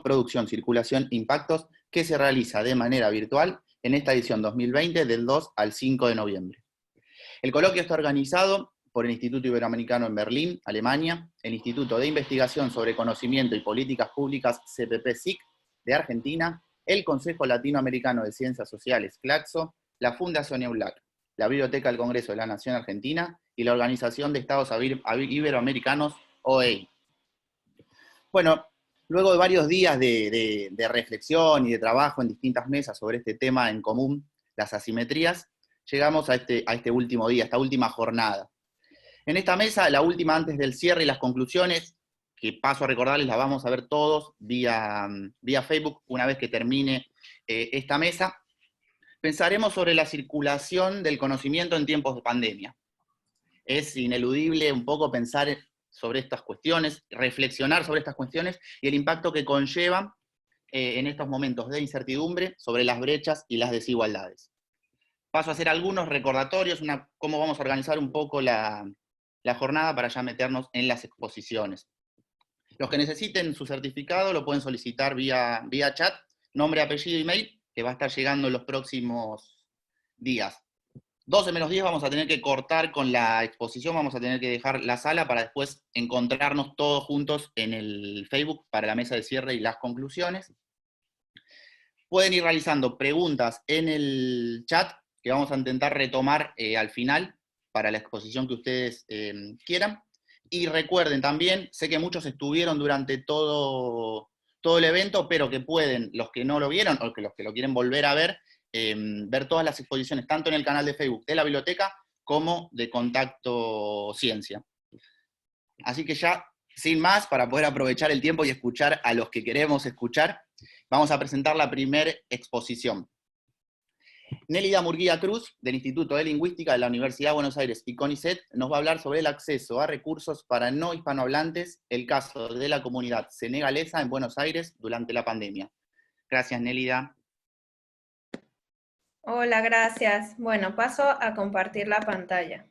producción, circulación, impactos, que se realiza de manera virtual en esta edición 2020 del 2 al 5 de noviembre. El coloquio está organizado por el Instituto Iberoamericano en Berlín, Alemania, el Instituto de Investigación sobre Conocimiento y Políticas Públicas, CPP-SIC, de Argentina, el Consejo Latinoamericano de Ciencias Sociales, CLACSO, la Fundación EULAC, la Biblioteca del Congreso de la Nación Argentina y la Organización de Estados Iberoamericanos, OEI. Bueno, luego de varios días de reflexión y de trabajo en distintas mesas sobre este tema en común, las asimetrías, llegamos a este último día, esta última jornada. En esta mesa, la última antes del cierre y las conclusiones, que paso a recordarles, las vamos a ver todos vía Facebook una vez que termine esta mesa, pensaremos sobre la circulación del conocimiento en tiempos de pandemia. Es ineludible un poco pensar sobre estas cuestiones, reflexionar sobre estas cuestiones y el impacto que conllevan en estos momentos de incertidumbre sobre las brechas y las desigualdades. Paso a hacer algunos recordatorios, cómo vamos a organizar un poco la jornada para ya meternos en las exposiciones. Los que necesiten su certificado lo pueden solicitar vía chat, nombre, apellido, email, que va a estar llegando en los próximos días. 12 menos 10 vamos a tener que cortar con la exposición, vamos a tener que dejar la sala para después encontrarnos todos juntos en el Facebook para la mesa de cierre y las conclusiones. Pueden ir realizando preguntas en el chat, que vamos a intentar retomar al final para la exposición que ustedes quieran. Y recuerden también, sé que muchos estuvieron durante todo el evento, pero que pueden, los que no lo vieron, o que los que lo quieren volver a ver, ver todas las exposiciones, tanto en el canal de Facebook de la biblioteca, como de Contacto Ciencia. Así que ya, sin más, para poder aprovechar el tiempo y escuchar a los que queremos escuchar, vamos a presentar la primera exposición. Nélida Murguía Cruz, del Instituto de Lingüística de la Universidad de Buenos Aires y CONICET, nos va a hablar sobre el acceso a recursos para no hispanohablantes, el caso de la comunidad senegalesa en Buenos Aires durante la pandemia. Gracias, Nélida. Hola, gracias. Bueno, paso a compartir la pantalla.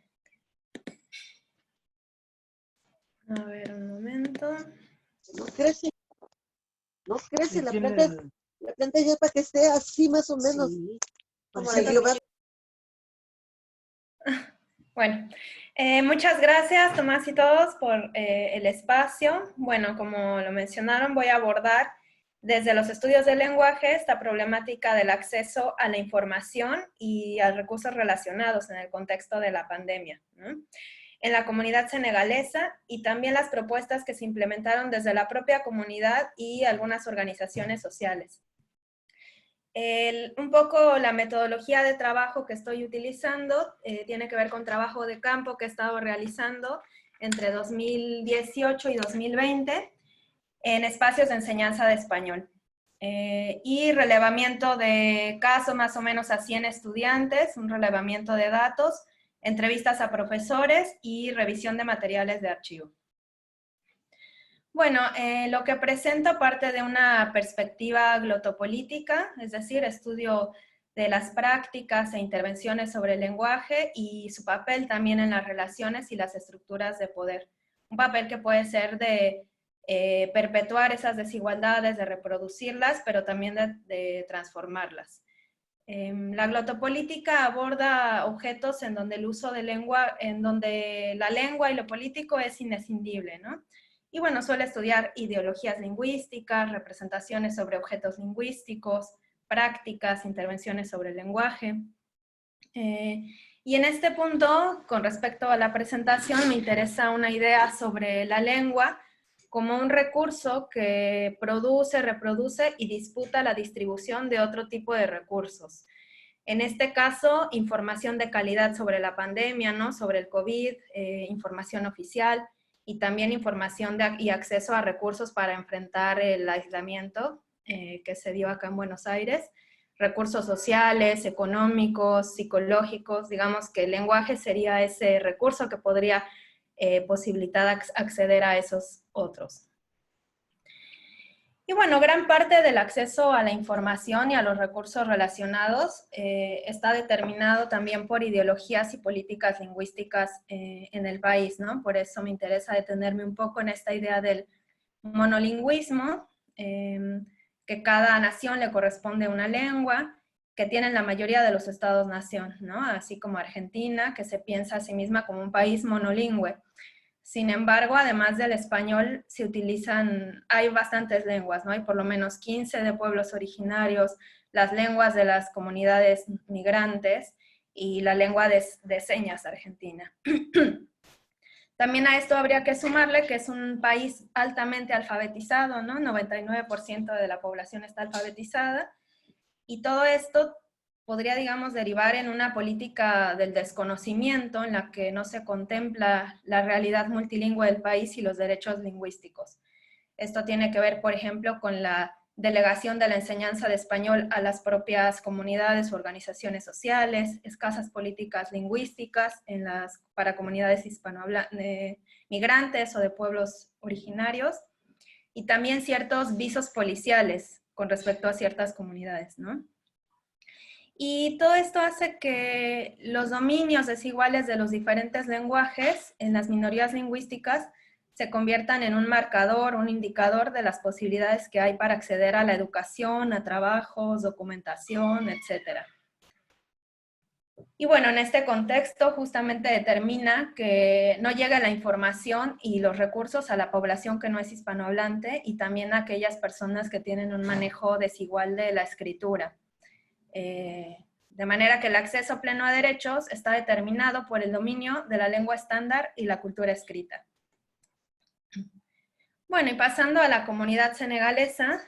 A ver, un momento. No crece la planta ya para que esté así más o menos. Sí. Como la lluvia. Bueno, muchas gracias Tomás y todos por el espacio. Bueno, como lo mencionaron, voy a abordar desde los estudios del lenguaje esta problemática del acceso a la información y a recursos relacionados en el contexto de la pandemia, ¿no?, en la comunidad senegalesa, y también las propuestas que se implementaron desde la propia comunidad y algunas organizaciones sociales. Un poco la metodología de trabajo que estoy utilizando tiene que ver con trabajo de campo que he estado realizando entre 2018 y 2020 en espacios de enseñanza de español. Y relevamiento de caso más o menos a 100 estudiantes, un relevamiento de datos, entrevistas a profesores y revisión de materiales de archivo. Bueno, lo que presento parte de una perspectiva glotopolítica, es decir, estudio de las prácticas e intervenciones sobre el lenguaje y su papel también en las relaciones y las estructuras de poder. Un papel que puede ser de perpetuar esas desigualdades, de reproducirlas, pero también de transformarlas. La glotopolítica aborda objetos en donde el uso de lengua, en donde la lengua y lo político es inescindible, ¿no? Y bueno, suele estudiar ideologías lingüísticas, representaciones sobre objetos lingüísticos, prácticas, intervenciones sobre el lenguaje. Y en este punto, con respecto a la presentación, me interesa una idea sobre la lengua como un recurso que produce, reproduce y disputa la distribución de otro tipo de recursos. En este caso, información de calidad sobre la pandemia, ¿no?, sobre el COVID, información oficial, y también información y acceso a recursos para enfrentar el aislamiento que se dio acá en Buenos Aires, recursos sociales, económicos, psicológicos. Digamos que el lenguaje sería ese recurso que podría posibilitar acceder a esos otros. Y bueno, gran parte del acceso a la información y a los recursos relacionados está determinado también por ideologías y políticas lingüísticas en el país, ¿no? Por eso me interesa detenerme un poco en esta idea del monolingüismo que cada nación le corresponde una lengua, que tienen la mayoría de los estados-nación, ¿no? Así como Argentina, que se piensa a sí misma como un país monolingüe. Sin embargo, además del español, hay bastantes lenguas, ¿no? Hay por lo menos 15 de pueblos originarios, las lenguas de las comunidades migrantes y la lengua de señas argentina. También a esto habría que sumarle que es un país altamente alfabetizado, ¿no? 99% de la población está alfabetizada, y todo esto podría, digamos, derivar en una política del desconocimiento en la que no se contempla la realidad multilingüe del país y los derechos lingüísticos. Esto tiene que ver, por ejemplo, con la delegación de la enseñanza de español a las propias comunidades o organizaciones sociales, escasas políticas lingüísticas para comunidades migrantes o de pueblos originarios, y también ciertos visos policiales con respecto a ciertas comunidades, ¿no? Y todo esto hace que los dominios desiguales de los diferentes lenguajes en las minorías lingüísticas se conviertan en un marcador, un indicador de las posibilidades que hay para acceder a la educación, a trabajos, documentación, etc. Y bueno, en este contexto justamente determina que no llega la información y los recursos a la población que no es hispanohablante y también a aquellas personas que tienen un manejo desigual de la escritura. De manera que el acceso pleno a derechos está determinado por el dominio de la lengua estándar y la cultura escrita. Bueno, y pasando a la comunidad senegalesa,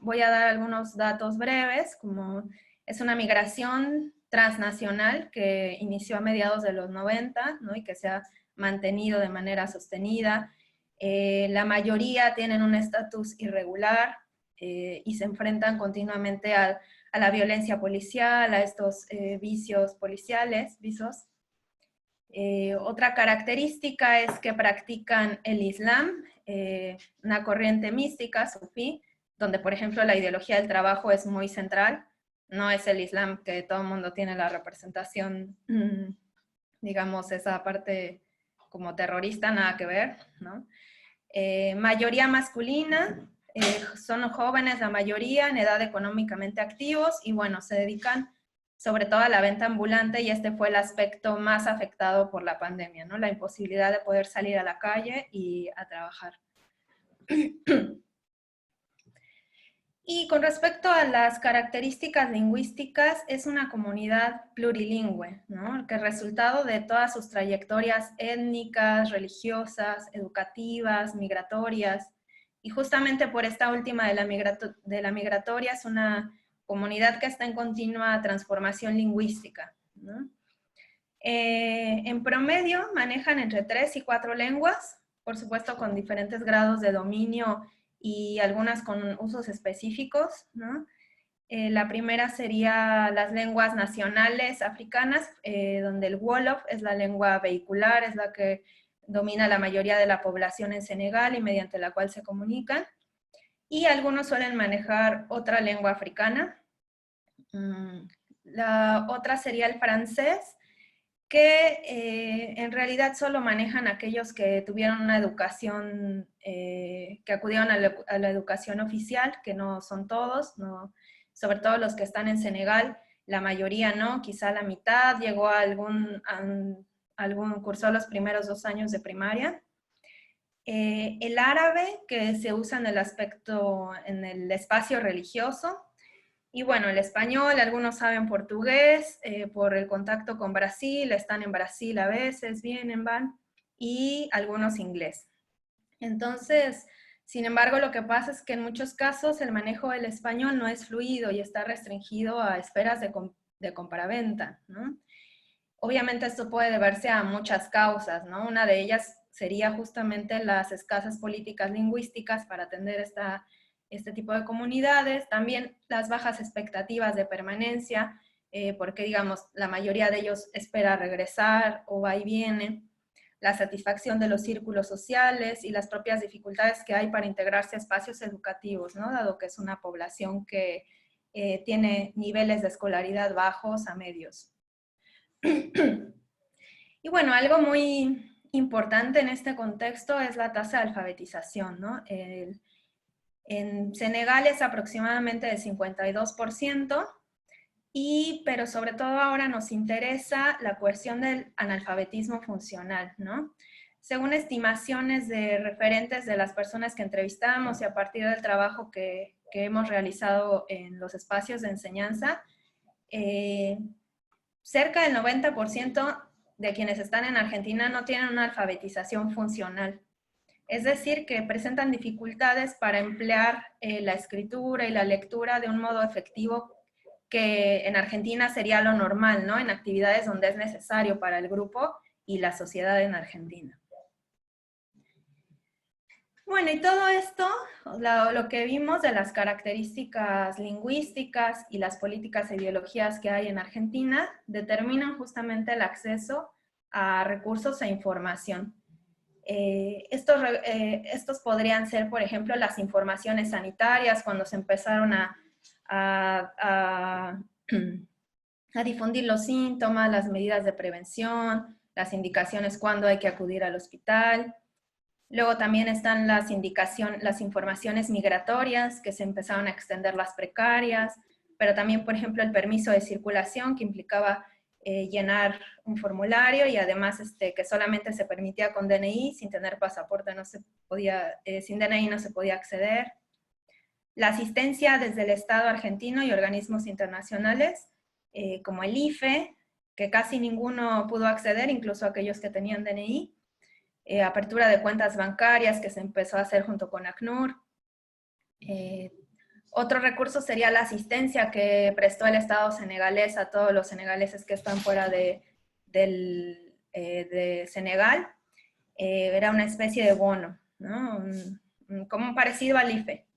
voy a dar algunos datos breves, como es una migración transnacional que inició a mediados de los 90, ¿no? Y que se ha mantenido de manera sostenida. La mayoría tienen un estatus irregular y se enfrentan continuamente a la violencia policial, a estos vicios policiales, otra característica es que practican el Islam, una corriente mística, sufí, donde por ejemplo la ideología del trabajo es muy central. No es el Islam que todo el mundo tiene la representación, digamos, esa parte como terrorista, nada que ver, ¿no? Mayoría masculina, son jóvenes la mayoría, en edad económicamente activos, y bueno, se dedican sobre todo a la venta ambulante, y este fue el aspecto más afectado por la pandemia, ¿no? La imposibilidad de poder salir a la calle y a trabajar. Y con respecto a las características lingüísticas, es una comunidad plurilingüe, ¿no? Que es resultado de todas sus trayectorias étnicas, religiosas, educativas, migratorias, y justamente por esta última de la migratoria es una comunidad que está en continua transformación lingüística, ¿no? En promedio manejan entre 3 y 4 lenguas, por supuesto con diferentes grados de dominio y algunas con usos específicos, ¿no? La primera sería las lenguas nacionales africanas, donde el Wolof es la lengua vehicular, es la que domina la mayoría de la población en Senegal y mediante la cual se comunican. Y algunos suelen manejar otra lengua africana. La otra sería el francés, que en realidad solo manejan aquellos que tuvieron una educación, que acudieron a la educación oficial, que no son todos, no, sobre todo los que están en Senegal, la mayoría no, quizá la mitad llegó a algún cursó los primeros 2 años de primaria. El árabe, que se usa en el espacio religioso. Y bueno, el español, algunos saben portugués, por el contacto con Brasil, están en Brasil a veces, vienen, van, y algunos inglés. Entonces, sin embargo, lo que pasa es que en muchos casos el manejo del español no es fluido y está restringido a esferas de compraventa, ¿no? Obviamente esto puede deberse a muchas causas, ¿no? Una de ellas sería justamente las escasas políticas lingüísticas para atender este tipo de comunidades, también las bajas expectativas de permanencia, porque digamos, la mayoría de ellos espera regresar o va y viene, la satisfacción de los círculos sociales y las propias dificultades que hay para integrarse a espacios educativos, ¿no? Dado que es una población que tiene niveles de escolaridad bajos a medios. Y bueno, algo muy importante en este contexto es la tasa de alfabetización, ¿no? En Senegal es aproximadamente del 52%, pero sobre todo ahora nos interesa la cuestión del analfabetismo funcional, ¿no? Según estimaciones de referentes de las personas que entrevistamos y a partir del trabajo que hemos realizado en los espacios de enseñanza, cerca del 90% de quienes están en Argentina no tienen una alfabetización funcional. Es decir, que presentan dificultades para emplear la escritura y la lectura de un modo efectivo que en Argentina sería lo normal, ¿no? En actividades donde es necesario para el grupo y la sociedad en Argentina. Bueno, y todo esto, lo que vimos de las características lingüísticas y las políticas e ideologías que hay en Argentina, determinan justamente el acceso a recursos e información. Estos podrían ser, por ejemplo, las informaciones sanitarias, cuando se empezaron a difundir los síntomas, las medidas de prevención, las indicaciones cuándo hay que acudir al hospital. Luego también están las informaciones migratorias, que se empezaron a extender las precarias, pero también, por ejemplo, el permiso de circulación, que implicaba llenar un formulario y además que solamente se permitía con DNI, sin tener pasaporte no se podía, sin DNI no se podía acceder. La asistencia desde el Estado argentino y organismos internacionales, como el IFE, que casi ninguno pudo acceder, incluso aquellos que tenían DNI. Apertura de cuentas bancarias que se empezó a hacer junto con ACNUR. Otro recurso sería la asistencia que prestó el Estado senegalés a todos los senegaleses que están fuera de Senegal. Era una especie de bono, ¿no? Como un parecido al IFE.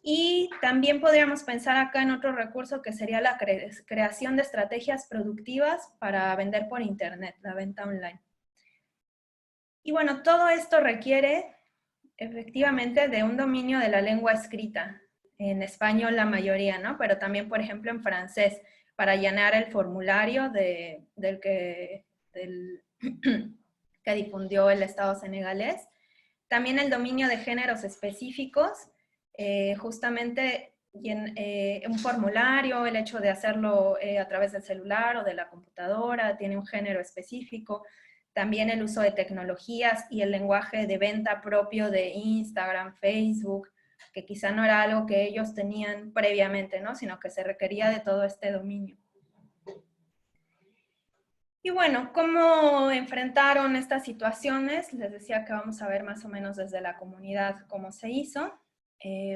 Y también podríamos pensar acá en otro recurso que sería la creación de estrategias productivas para vender por internet, la venta online. Y bueno, todo esto requiere efectivamente de un dominio de la lengua escrita, en español la mayoría, ¿no? Pero también, por ejemplo, en francés, para llenar el formulario que difundió el Estado senegalés. También el dominio de géneros específicos, justamente un formulario, el hecho de hacerlo a través del celular o de la computadora, tiene un género específico. También el uso de tecnologías y el lenguaje de venta propio de Instagram, Facebook, que quizá no era algo que ellos tenían previamente, ¿no? Sino que se requería de todo este dominio. Y bueno, ¿cómo enfrentaron estas situaciones? Les decía que vamos a ver más o menos desde la comunidad cómo se hizo.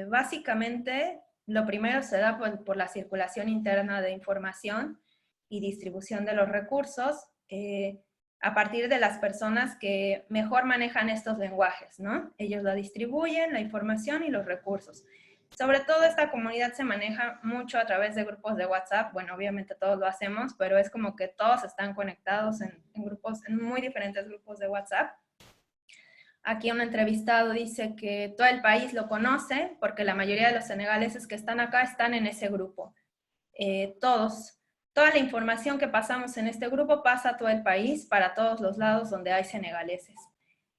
Básicamente, lo primero se da por la circulación interna de información y distribución de los recursos, a partir de las personas que mejor manejan estos lenguajes, ¿no? Ellos la distribuyen, la información y los recursos. Sobre todo esta comunidad se maneja mucho a través de grupos de WhatsApp. Bueno, obviamente todos lo hacemos, pero es como que todos están conectados en muy diferentes grupos de WhatsApp. Aquí un entrevistado dice que todo el país lo conoce porque la mayoría de los senegaleses que están acá están en ese grupo. Toda la información que pasamos en este grupo pasa a todo el país, para todos los lados donde hay senegaleses.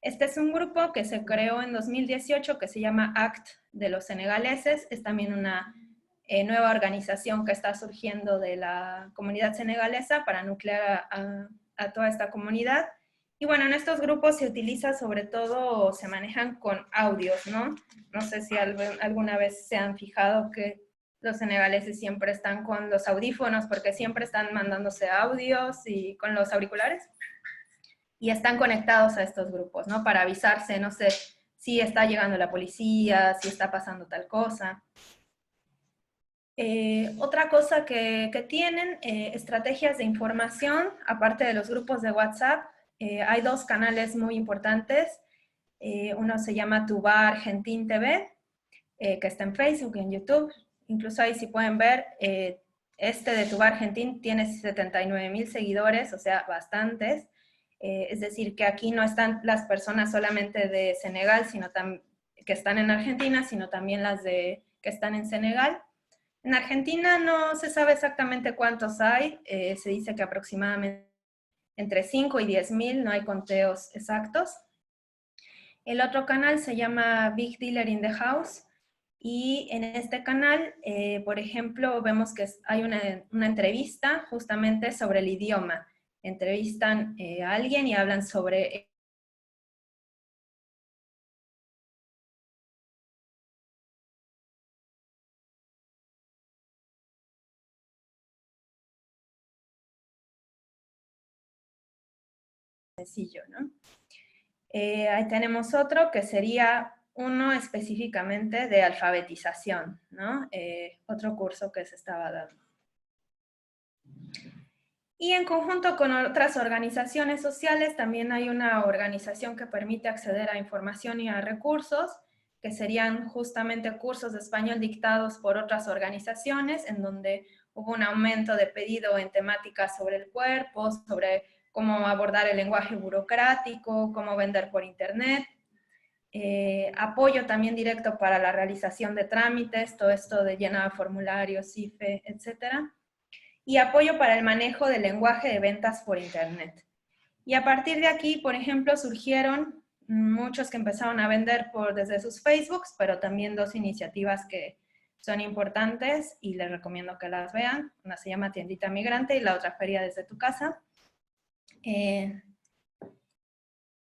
Este es un grupo que se creó en 2018 que se llama ACT de los senegaleses. Es también una nueva organización que está surgiendo de la comunidad senegalesa para nuclear a toda esta comunidad. Y bueno, en estos grupos se utiliza sobre todo, se manejan con audios, ¿no? No sé si alguna vez se han fijado que los senegaleses siempre están con los audífonos porque siempre están mandándose audios y con los auriculares. Y están conectados a estos grupos, ¿no? Para avisarse, no sé, si está llegando la policía, si está pasando tal cosa. Otra cosa que tienen, estrategias de información, aparte de los grupos de WhatsApp, hay dos canales muy importantes. Uno se llama Tuba Argentin TV, que está en Facebook y en YouTube. Incluso ahí si pueden ver, este de Tuba Argentin tiene 79,000 seguidores, o sea, bastantes. Es decir, que aquí no están las personas solamente de Senegal, que están en Argentina, sino también las que están en Senegal. En Argentina no se sabe exactamente cuántos hay, se dice que aproximadamente entre 5 y 10,000, no hay conteos exactos. El otro canal se llama Big Dealer in the House, Y en este canal, por ejemplo, vemos que hay una entrevista justamente sobre el idioma. Entrevistan a alguien y hablan sobre sencillo, ¿no? Ahí tenemos otro que sería uno específicamente de alfabetización, ¿no? Otro curso que se estaba dando. Y en conjunto con otras organizaciones sociales, también hay una organización que permite acceder a información y a recursos, que serían justamente cursos de español dictados por otras organizaciones, en donde hubo un aumento de pedido en temáticas sobre el cuerpo, sobre cómo abordar el lenguaje burocrático, cómo vender por internet, apoyo también directo para la realización de trámites, todo esto de llenar formularios, CIFE, etcétera, y apoyo para el manejo del lenguaje de ventas por internet. Y a partir de aquí, por ejemplo, surgieron muchos que empezaron a vender desde sus Facebooks, pero también dos iniciativas que son importantes y les recomiendo que las vean. Una se llama Tiendita Migrante y la otra Feria desde tu casa. Que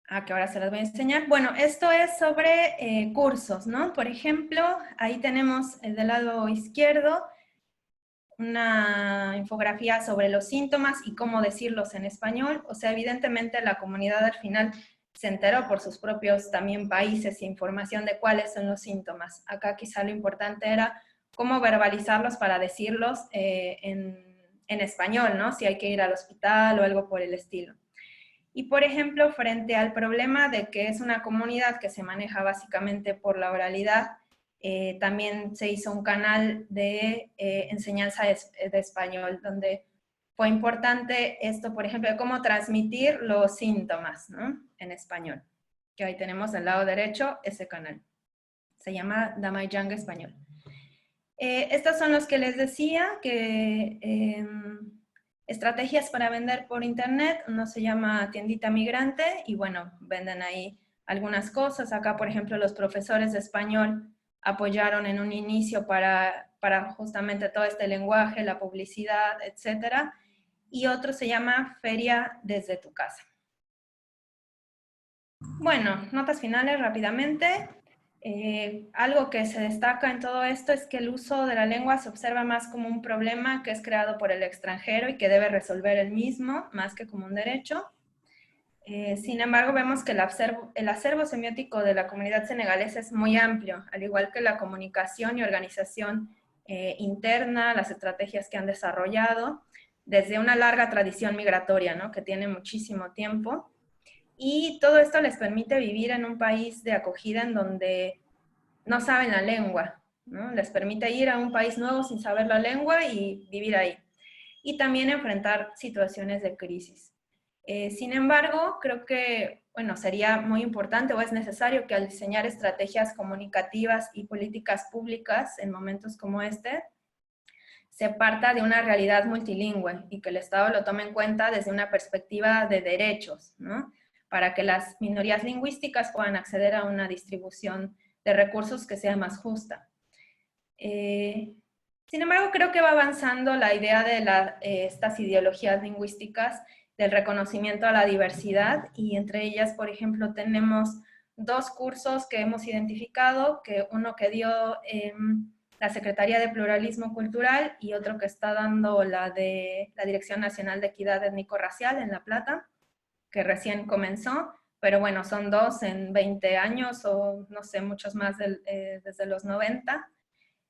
ahora se las voy a enseñar. Bueno, esto es sobre cursos, ¿no? Por ejemplo, ahí tenemos del lado izquierdo una infografía sobre los síntomas y cómo decirlos en español. O sea, evidentemente la comunidad al final se enteró por sus propios también países y información de cuáles son los síntomas. Acá quizá lo importante era cómo verbalizarlos para decirlos en español, ¿no? Si hay que ir al hospital o algo por el estilo. Y por ejemplo, frente al problema de que es una comunidad que se maneja básicamente por la oralidad, también se hizo un canal de enseñanza de español, donde fue importante esto, por ejemplo, de cómo transmitir los síntomas, ¿no? En español. Que ahí tenemos del lado derecho ese canal. Se llama Damayang Español. Estos son los que les decía, que estrategias para vender por internet. Uno se llama Tiendita Migrante y bueno, venden ahí algunas cosas. Acá, por ejemplo, los profesores de español apoyaron en un inicio para justamente todo este lenguaje, la publicidad, etcétera. Y otro se llama Feria desde tu casa. Bueno, notas finales rápidamente. Algo que se destaca en todo esto es que el uso de la lengua se observa más como un problema que es creado por el extranjero y que debe resolver él mismo, más que como un derecho. Sin embargo, vemos que el acervo semiótico de la comunidad senegalesa es muy amplio, al igual que la comunicación y organización interna, las estrategias que han desarrollado, desde una larga tradición migratoria, ¿no? Que tiene muchísimo tiempo. Y todo esto les permite vivir en un país de acogida en donde no saben la lengua, ¿no? Les permite ir a un país nuevo sin saber la lengua y vivir ahí. Y también enfrentar situaciones de crisis. Sin embargo, creo que, bueno, sería muy importante o es necesario que al diseñar estrategias comunicativas y políticas públicas en momentos como este, se parta de una realidad multilingüe y que el Estado lo tome en cuenta desde una perspectiva de derechos, ¿no? Para que las minorías lingüísticas puedan acceder a una distribución de recursos que sea más justa. Sin embargo, creo que va avanzando la idea de estas ideologías lingüísticas del reconocimiento a la diversidad y entre ellas, por ejemplo, tenemos dos cursos que hemos identificado, que uno que dio la Secretaría de Pluralismo Cultural y otro que está dando la de la Dirección Nacional de Equidad Étnico-Racial en La Plata, que recién comenzó, pero bueno, son dos en 20 años o no sé, muchos más desde los 90.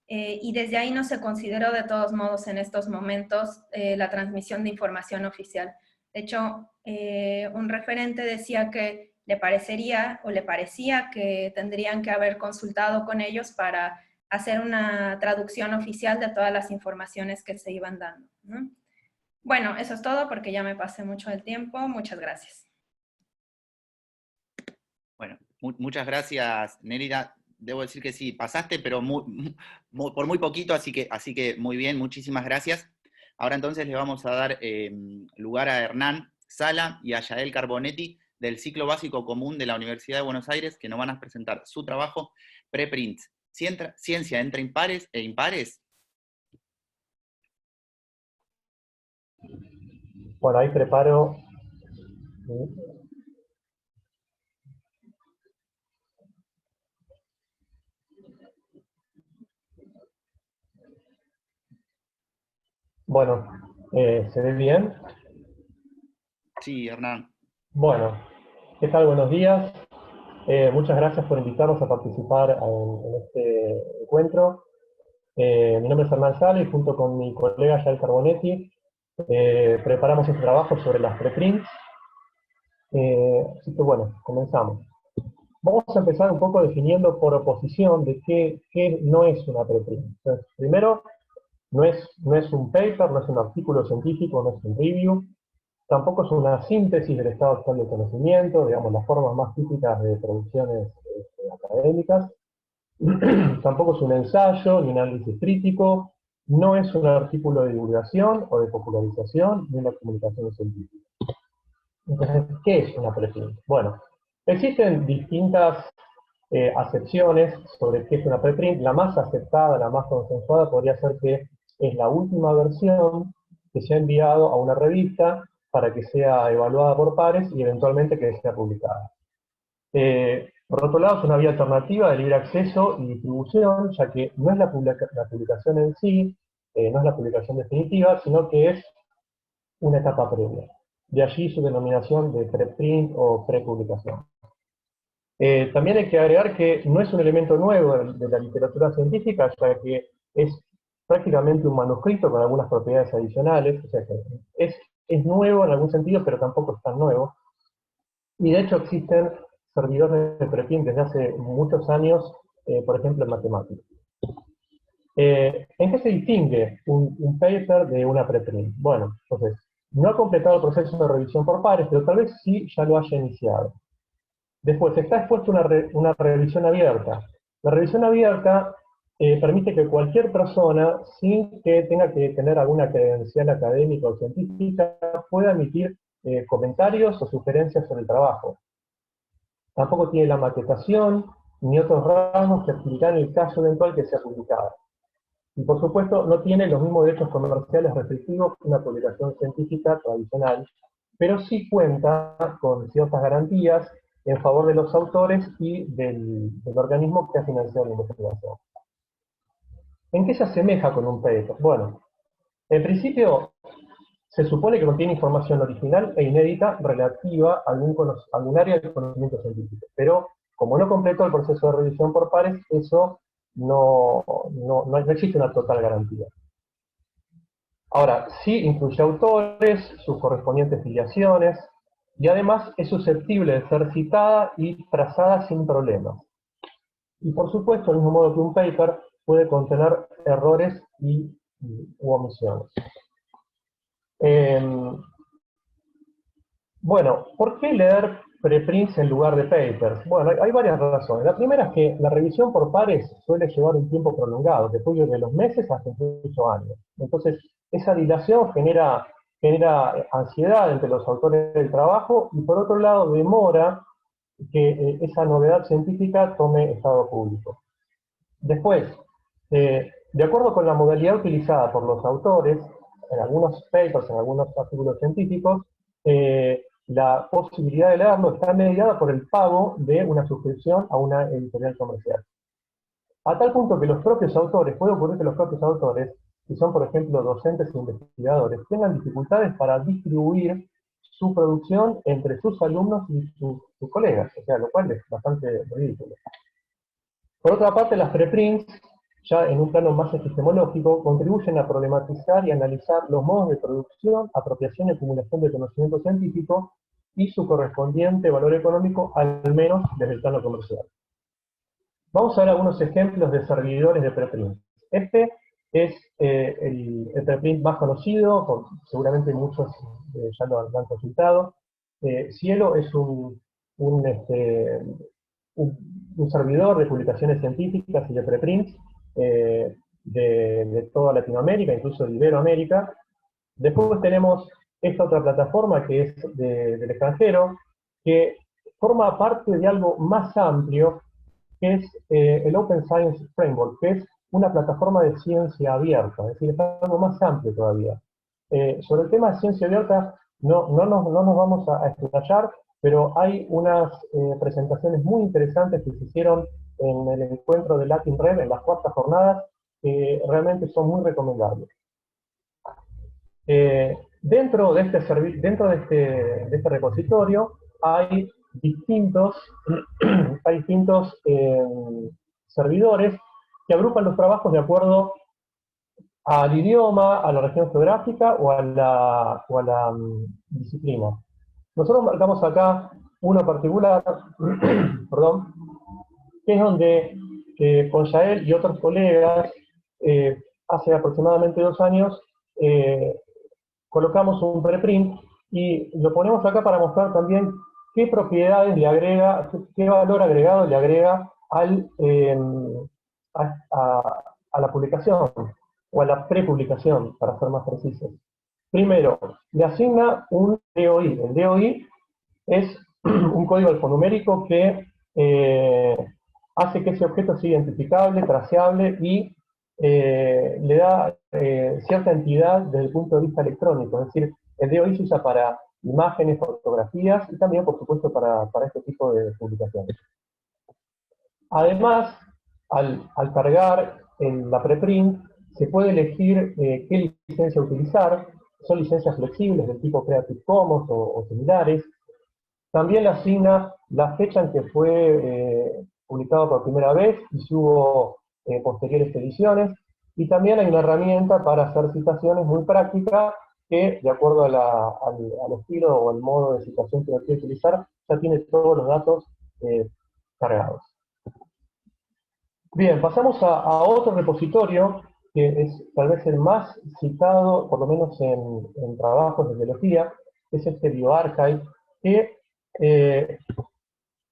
Y desde ahí no se consideró de todos modos en estos momentos la transmisión de información oficial. De hecho, un referente decía que le parecería o le parecía que tendrían que haber consultado con ellos para hacer una traducción oficial de todas las informaciones que se iban dando, ¿no? Bueno, eso es todo porque ya me pasé mucho del tiempo. Muchas gracias. Bueno, muchas gracias, Nérida. Debo decir que sí, pasaste, pero por muy poquito, así que muy bien, muchísimas gracias. Ahora entonces le vamos a dar lugar a Hernán Sala y a Yael Carbonetti del ciclo básico común de la Universidad de Buenos Aires, que nos van a presentar su trabajo Preprint, ciencia entre impares e impares? Bueno, ahí preparo. Bueno, ¿se ve bien? Sí, Hernán. Bueno, ¿qué tal? Buenos días. Muchas gracias por invitarnos a participar en este encuentro. Mi nombre es Hernán Sala y junto con mi colega Yael Carbonetti preparamos este trabajo sobre las preprints. Así que bueno, comenzamos. Vamos a empezar un poco definiendo por oposición de qué no es una preprint. Entonces, primero, no es un paper, no es un artículo científico, no es un review, tampoco es una síntesis del estado actual del conocimiento, digamos, las formas más típicas de producciones académicas. Tampoco es un ensayo ni un análisis crítico, no es un artículo de divulgación o de popularización ni una comunicación científica. Entonces, ¿qué es una preprint? Bueno, existen distintas acepciones sobre qué es una preprint. La más aceptada, la más consensuada podría ser que es la última versión que se ha enviado a una revista para que sea evaluada por pares y eventualmente que sea publicada. Por otro lado, es una vía alternativa de libre acceso y distribución, ya que no es la publicación en sí, no es la publicación definitiva, sino que es una etapa previa. De allí su denominación de preprint o prepublicación. También hay que agregar que no es un elemento nuevo de la literatura científica, ya que es prácticamente un manuscrito con algunas propiedades adicionales, o sea que es nuevo en algún sentido, pero tampoco es tan nuevo. Y de hecho existen servidores de preprint desde hace muchos años, por ejemplo en matemáticas. ¿En qué se distingue un paper de una preprint? Bueno, entonces, no ha completado el proceso de revisión por pares, pero tal vez sí ya lo haya iniciado. Después, está expuesto una revisión abierta. La revisión abierta permite que cualquier persona, sin que tenga que tener alguna credencial académica o científica, pueda emitir comentarios o sugerencias sobre el trabajo. Tampoco tiene la maquetación ni otros rasgos que explican el caso eventual que sea publicado. Y por supuesto, no tiene los mismos derechos comerciales restrictivos que una publicación científica tradicional, pero sí cuenta con ciertas garantías en favor de los autores y del organismo que ha financiado la investigación. ¿En qué se asemeja con un paper? Bueno, en principio se supone que contiene información original e inédita relativa a algún área del conocimiento científico, pero como no completó el proceso de revisión por pares, eso no existe una total garantía. Ahora, sí incluye autores, sus correspondientes filiaciones, y además es susceptible de ser citada y trazada sin problemas. Y por supuesto, del mismo modo que un paper, puede contener errores u omisiones. Bueno, ¿por qué leer preprints en lugar de papers? Bueno, hay varias razones. La primera es que la revisión por pares suele llevar un tiempo prolongado, que puede ir de los meses hasta incluso años. Entonces, esa dilación genera ansiedad entre los autores del trabajo y por otro lado demora que esa novedad científica tome estado público. Después, de acuerdo con la modalidad utilizada por los autores, en algunos papers, en algunos artículos científicos, la posibilidad de leerlo está mediada por el pago de una suscripción a una editorial comercial. A tal punto que los propios autores, puede ocurrir que los propios autores, que son por ejemplo docentes e investigadores, tengan dificultades para distribuir su producción entre sus alumnos y sus colegas, o sea, lo cual es bastante ridículo. Por otra parte, las preprints, ya en un plano más epistemológico, contribuyen a problematizar y analizar los modos de producción, apropiación y acumulación de conocimiento científico y su correspondiente valor económico, al menos desde el plano comercial. Vamos a ver algunos ejemplos de servidores de preprint. Este es el preprint más conocido, seguramente muchos ya lo han consultado. Cielo es un servidor de publicaciones científicas y de preprints de toda Latinoamérica, incluso de Iberoamérica. Después tenemos esta otra plataforma que es del extranjero, que forma parte de algo más amplio, que es el Open Science Framework, que es una plataforma de ciencia abierta, es decir, es algo más amplio todavía. Sobre el tema de ciencia abierta no nos vamos a explayar, pero hay unas presentaciones muy interesantes que se hicieron en el encuentro de Latin Red, en las 4ª jornadas, que realmente son muy recomendables. Dentro de este repositorio hay distintos servidores que agrupan los trabajos de acuerdo al idioma, a la región geográfica o a la disciplina. Nosotros marcamos acá uno particular, perdón, que es donde con Yael y otros colegas, hace aproximadamente 2 años, colocamos un preprint y lo ponemos acá para mostrar también qué propiedades le agrega, qué valor agregado le agrega a la publicación, o a la prepublicación, para ser más precisos. Primero, le asigna un DOI. El DOI es un código alfanumérico que hace que ese objeto sea identificable, traceable y le da cierta entidad desde el punto de vista electrónico. Es decir, el DOI se usa para imágenes, fotografías y también, por supuesto, para este tipo de publicaciones. Además, al cargar en la preprint, se puede elegir qué licencia utilizar. Son licencias flexibles del tipo Creative Commons o similares. También le asigna la fecha en que fue publicado por primera vez y si hubo posteriores ediciones. Y también hay una herramienta para hacer citaciones muy práctica que, de acuerdo al estilo o al modo de citación que uno quiere utilizar, ya tiene todos los datos cargados. Bien, pasamos a otro repositorio, que es tal vez el más citado, por lo menos en trabajos de biología, que es este bioRxiv, que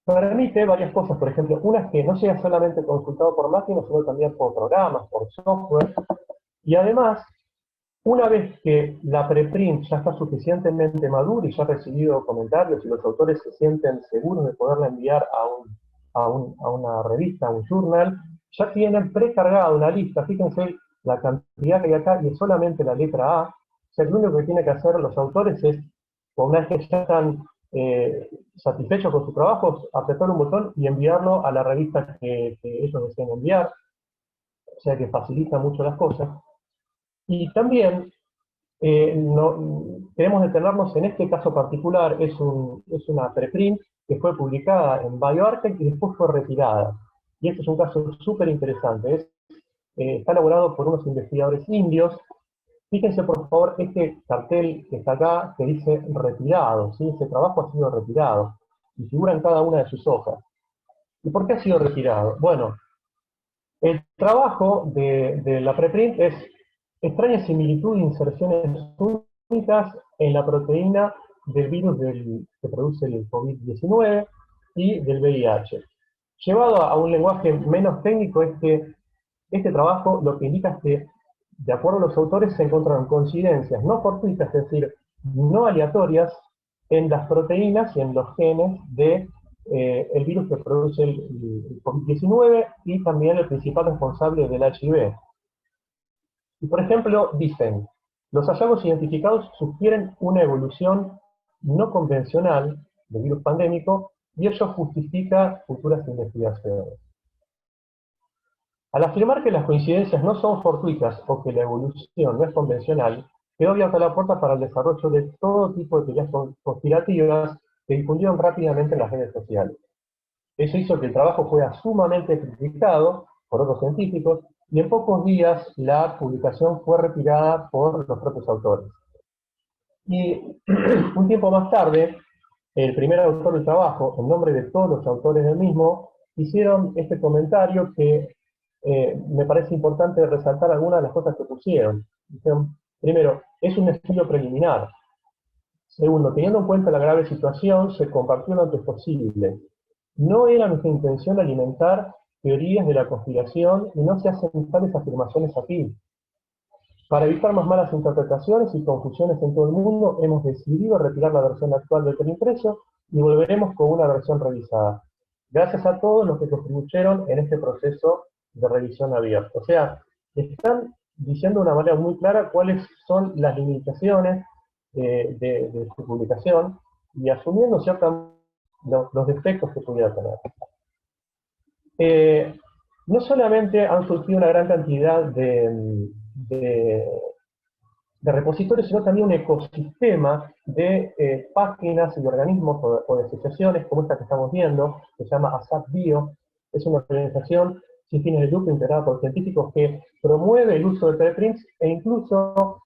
permite varias cosas. Por ejemplo, una es que no sea solamente consultado por máquinas, sino también por programas, por software, y además, una vez que la preprint ya está suficientemente madura y ya ha recibido comentarios y los autores se sienten seguros de poderla enviar a una revista, a un journal, ya tienen precargada una lista. Fíjense la cantidad que hay acá y es solamente la letra A. O sea, lo único que tienen que hacer los autores es, una vez que ya están satisfechos con sus trabajos, apretar un botón y enviarlo a la revista que ellos deseen enviar. O sea que facilita mucho las cosas. Y también queremos detenernos en este caso particular. Es una preprint que fue publicada en bioRxiv y después fue retirada. Y este es un caso súper interesante. Está elaborado por unos investigadores indios. Fíjense por favor este cartel que está acá que dice retirado, ¿sí? Ese trabajo ha sido retirado y figura en cada una de sus hojas. ¿Y por qué ha sido retirado? Bueno, el trabajo de la preprint es extraña similitud de inserciones únicas en la proteína del virus que produce el COVID-19 y del VIH. Llevado a un lenguaje menos técnico, es que este trabajo lo que indica es que, de acuerdo a los autores, se encontraron coincidencias no fortuitas, es decir, no aleatorias, en las proteínas y en los genes de el virus que produce el COVID-19 y también el principal responsable del HIV. Y por ejemplo, dicen, los hallazgos identificados sugieren una evolución no convencional del virus pandémico y ello justifica futuras investigaciones. Al afirmar que las coincidencias no son fortuitas o que la evolución no es convencional, quedó abierta la puerta para el desarrollo de todo tipo de teorías conspirativas que difundieron rápidamente en las redes sociales. Eso hizo que el trabajo fuera sumamente criticado por otros científicos y en pocos días la publicación fue retirada por los propios autores. Y un tiempo más tarde, el primer autor del trabajo, en nombre de todos los autores del mismo, hicieron este comentario que me parece importante resaltar algunas de las cosas que pusieron. Dijeron, primero, es un estudio preliminar. Segundo, teniendo en cuenta la grave situación, se compartió lo antes posible. No era nuestra intención alimentar teorías de la conspiración y no se hacen tales afirmaciones aquí. Para evitar más malas interpretaciones y confusiones en todo el mundo, hemos decidido retirar la versión actual del preimpreso y volveremos con una versión revisada. gracias a todos los que contribuyeron en este proceso de revisión abierta. O sea, están diciendo de una manera muy clara cuáles son las limitaciones de su publicación y asumiendo ciertamente los defectos que pudiera tener. No solamente han surgido una gran cantidad de repositorios, sino también un ecosistema de páginas y de organismos o de asociaciones como esta que estamos viendo, que se llama ASAP Bio. Es una organización sin fines de lucro integrada por científicos que promueve el uso de preprints e incluso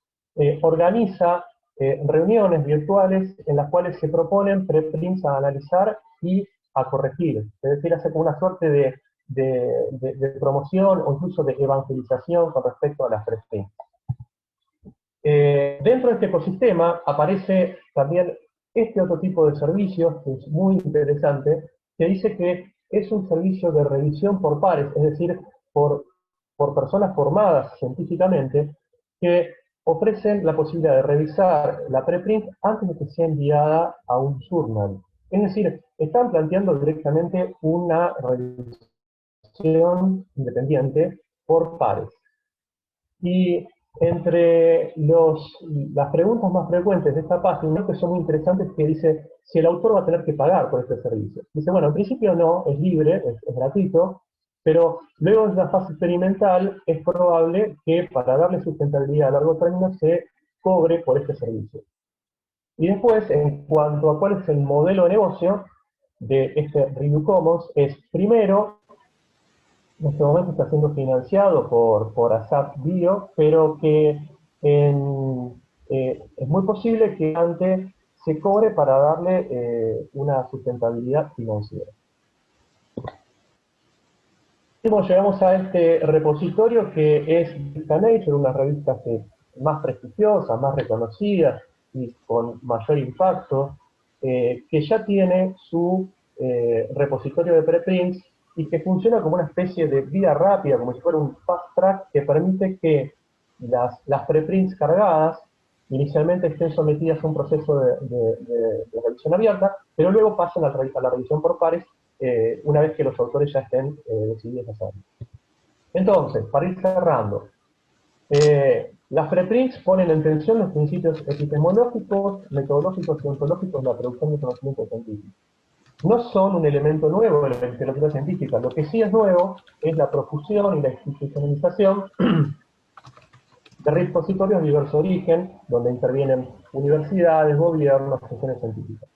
organiza reuniones virtuales en las cuales se proponen preprints a analizar y a corregir. Es decir, hace como una suerte de promoción o incluso de evangelización con respecto a las preprints. Dentro de este ecosistema aparece también este otro tipo de servicios, que es muy interesante, que dice que es un servicio de revisión por pares, es decir, por personas formadas científicamente, que ofrecen la posibilidad de revisar la preprint antes de que sea enviada a un journal. Es decir, están planteando directamente una revisión independiente por pares. Y entre las preguntas más frecuentes de esta página, que son muy interesantes, que dice si el autor va a tener que pagar por este servicio. Dice, bueno, en principio no, es libre, es gratuito, pero luego en la fase experimental es probable que para darle sustentabilidad a largo término se cobre por este servicio. Y después, en cuanto a cuál es el modelo de negocio de este Review Commons, es primero, en este momento está siendo financiado por ASAP Bio, pero que es muy posible que antes se cobre para darle una sustentabilidad financiera. Llegamos a este repositorio que es Nature, una revista más prestigiosa, más reconocida y con mayor impacto, que ya tiene su repositorio de preprints y que funciona como una especie de vía rápida, como si fuera un fast track que permite que las preprints cargadas inicialmente estén sometidas a un proceso de revisión abierta, pero luego pasen a la revisión por pares una vez que los autores ya estén decididos a hacerlo. Entonces, para ir cerrando, las preprints ponen en tensión los principios epistemológicos, metodológicos y ontológicos de la producción de conocimiento científico. No son un elemento nuevo en la literatura científica. Lo que sí es nuevo es la profusión y la institucionalización de repositorios de diverso origen, donde intervienen universidades, gobiernos, asociaciones científicas.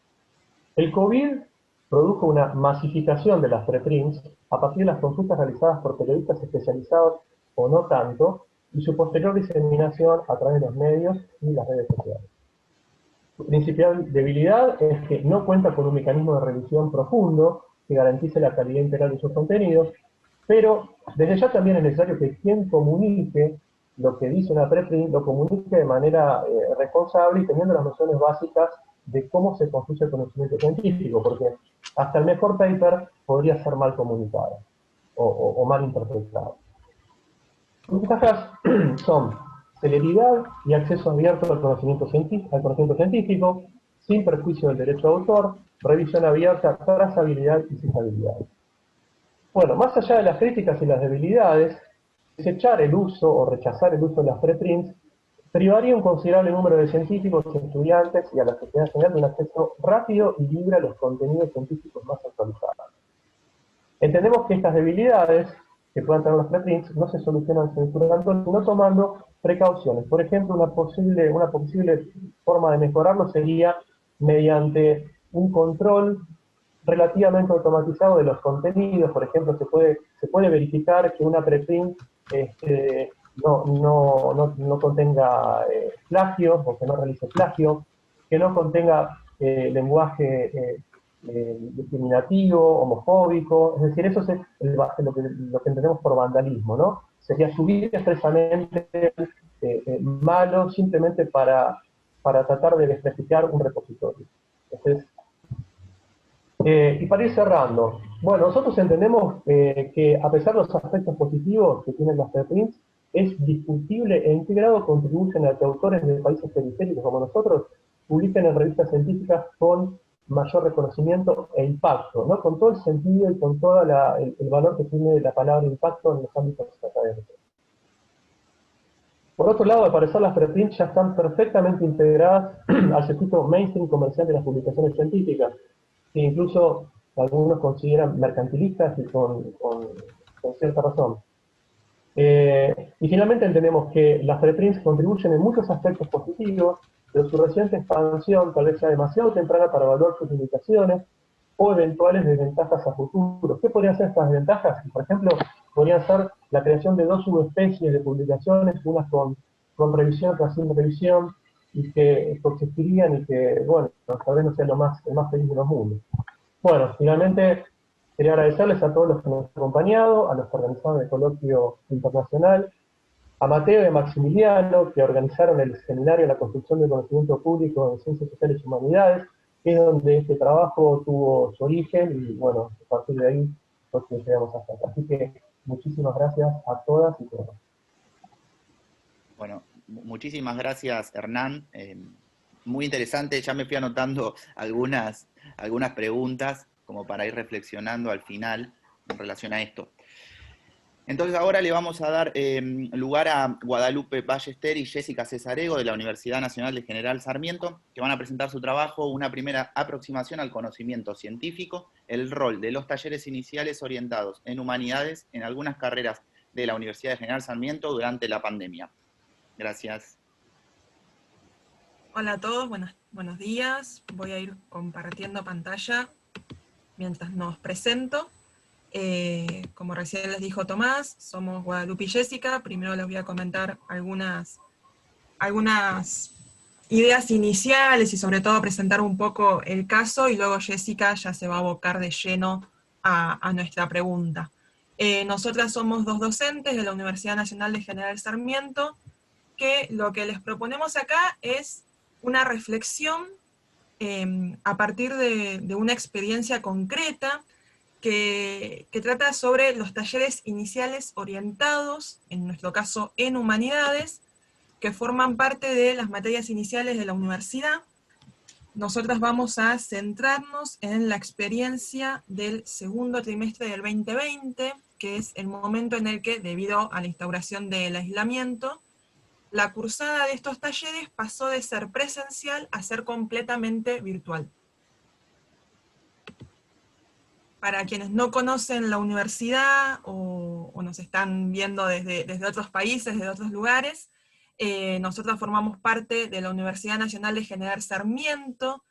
El COVID produjo una masificación de las preprints a partir de las consultas realizadas por periodistas especializados o no tanto, y su posterior diseminación a través de los medios y las redes sociales. Su principal debilidad es que no cuenta con un mecanismo de revisión profundo que garantice la calidad integral de sus contenidos, pero desde ya también es necesario que quien comunique lo que dice una preprint lo comunique de manera responsable y teniendo las nociones básicas de cómo se construye el conocimiento científico, porque hasta el mejor paper podría ser mal comunicado o mal interpretado. Sus ventajas son celeridad y acceso abierto al conocimiento científico, sin perjuicio del derecho de autor, revisión abierta, trazabilidad y citabilidad. Bueno, más allá de las críticas y las debilidades, desechar el uso o rechazar el uso de las preprints privaría un considerable número de científicos, estudiantes y a la sociedad en general de un acceso rápido y libre a los contenidos científicos más actualizados. Entendemos que estas debilidades que puedan tener las preprints no se solucionan censurando, sino tomando precauciones. Por ejemplo, una posible forma de mejorarlo sería mediante un control relativamente automatizado de los contenidos. Por ejemplo, se puede verificar que una preprint no contenga plagio, o que no realice plagio, que no contenga lenguaje discriminativo, homofóbico. Es decir, eso es lo que entendemos por vandalismo, ¿no? Sería subir expresamente malo simplemente para tratar de desprestigiar un repositorio. Entonces, y para ir cerrando, bueno, nosotros entendemos que a pesar de los aspectos positivos que tienen las preprints, es discutible en qué grado contribuyen a que autores de países periféricos como nosotros publiquen en revistas científicas con mayor reconocimiento e impacto, ¿no? Con todo el sentido y con todo el valor que tiene la palabra impacto en los ámbitos académicos. Por otro lado, al parecer las preprints ya están perfectamente integradas al circuito mainstream comercial de las publicaciones científicas, que incluso algunos consideran mercantilistas y con cierta razón. Y finalmente entendemos que las preprints contribuyen en muchos aspectos positivos, pero su reciente expansión tal vez sea demasiado temprana para evaluar sus limitaciones o eventuales desventajas a futuro. ¿Qué podrían ser estas desventajas? Por ejemplo, podrían ser la creación de 2 subespecies de publicaciones, unas con revisión, otras sin revisión, y que coexistirían y que, bueno, tal vez no sea el más feliz de los mundos. Bueno, finalmente quería agradecerles a todos los que nos han acompañado, a los que organizaron el coloquio internacional, a Mateo y a Maximiliano, que organizaron el seminario La construcción del conocimiento público en Ciencias Sociales y Humanidades, que es donde este trabajo tuvo su origen, y bueno, a partir de ahí fue que llegamos hasta acá. Así que muchísimas gracias a todas y todos. Bueno, muchísimas gracias, Hernán. Muy interesante, ya me fui anotando algunas preguntas como para ir reflexionando al final en relación a esto. Entonces ahora le vamos a dar lugar a Guadalupe Ballester y Jessica Cesarego de la Universidad Nacional de General Sarmiento, que van a presentar su trabajo, una primera aproximación al conocimiento científico, el rol de los talleres iniciales orientados en humanidades en algunas carreras de la Universidad de General Sarmiento durante la pandemia. Gracias. Hola a todos, buenos días. Voy a ir compartiendo pantalla mientras nos presento. Como recién les dijo Tomás, somos Guadalupe y Jessica. Primero les voy a comentar algunas ideas iniciales y sobre todo presentar un poco el caso, y luego Jessica ya se va a abocar de lleno a nuestra pregunta. Nosotras somos 2 docentes de la Universidad Nacional de General Sarmiento, que lo que les proponemos acá es una reflexión a partir de una experiencia concreta que trata sobre los talleres iniciales orientados, en nuestro caso en humanidades, que forman parte de las materias iniciales de la universidad. Nosotras vamos a centrarnos en la experiencia del segundo trimestre del 2020, que es el momento en el que, debido a la instauración del aislamiento, la cursada de estos talleres pasó de ser presencial a ser completamente virtual. Para quienes no conocen la universidad o nos están viendo desde otros países, desde otros lugares, nosotros formamos parte de la Universidad Nacional de General Sarmiento,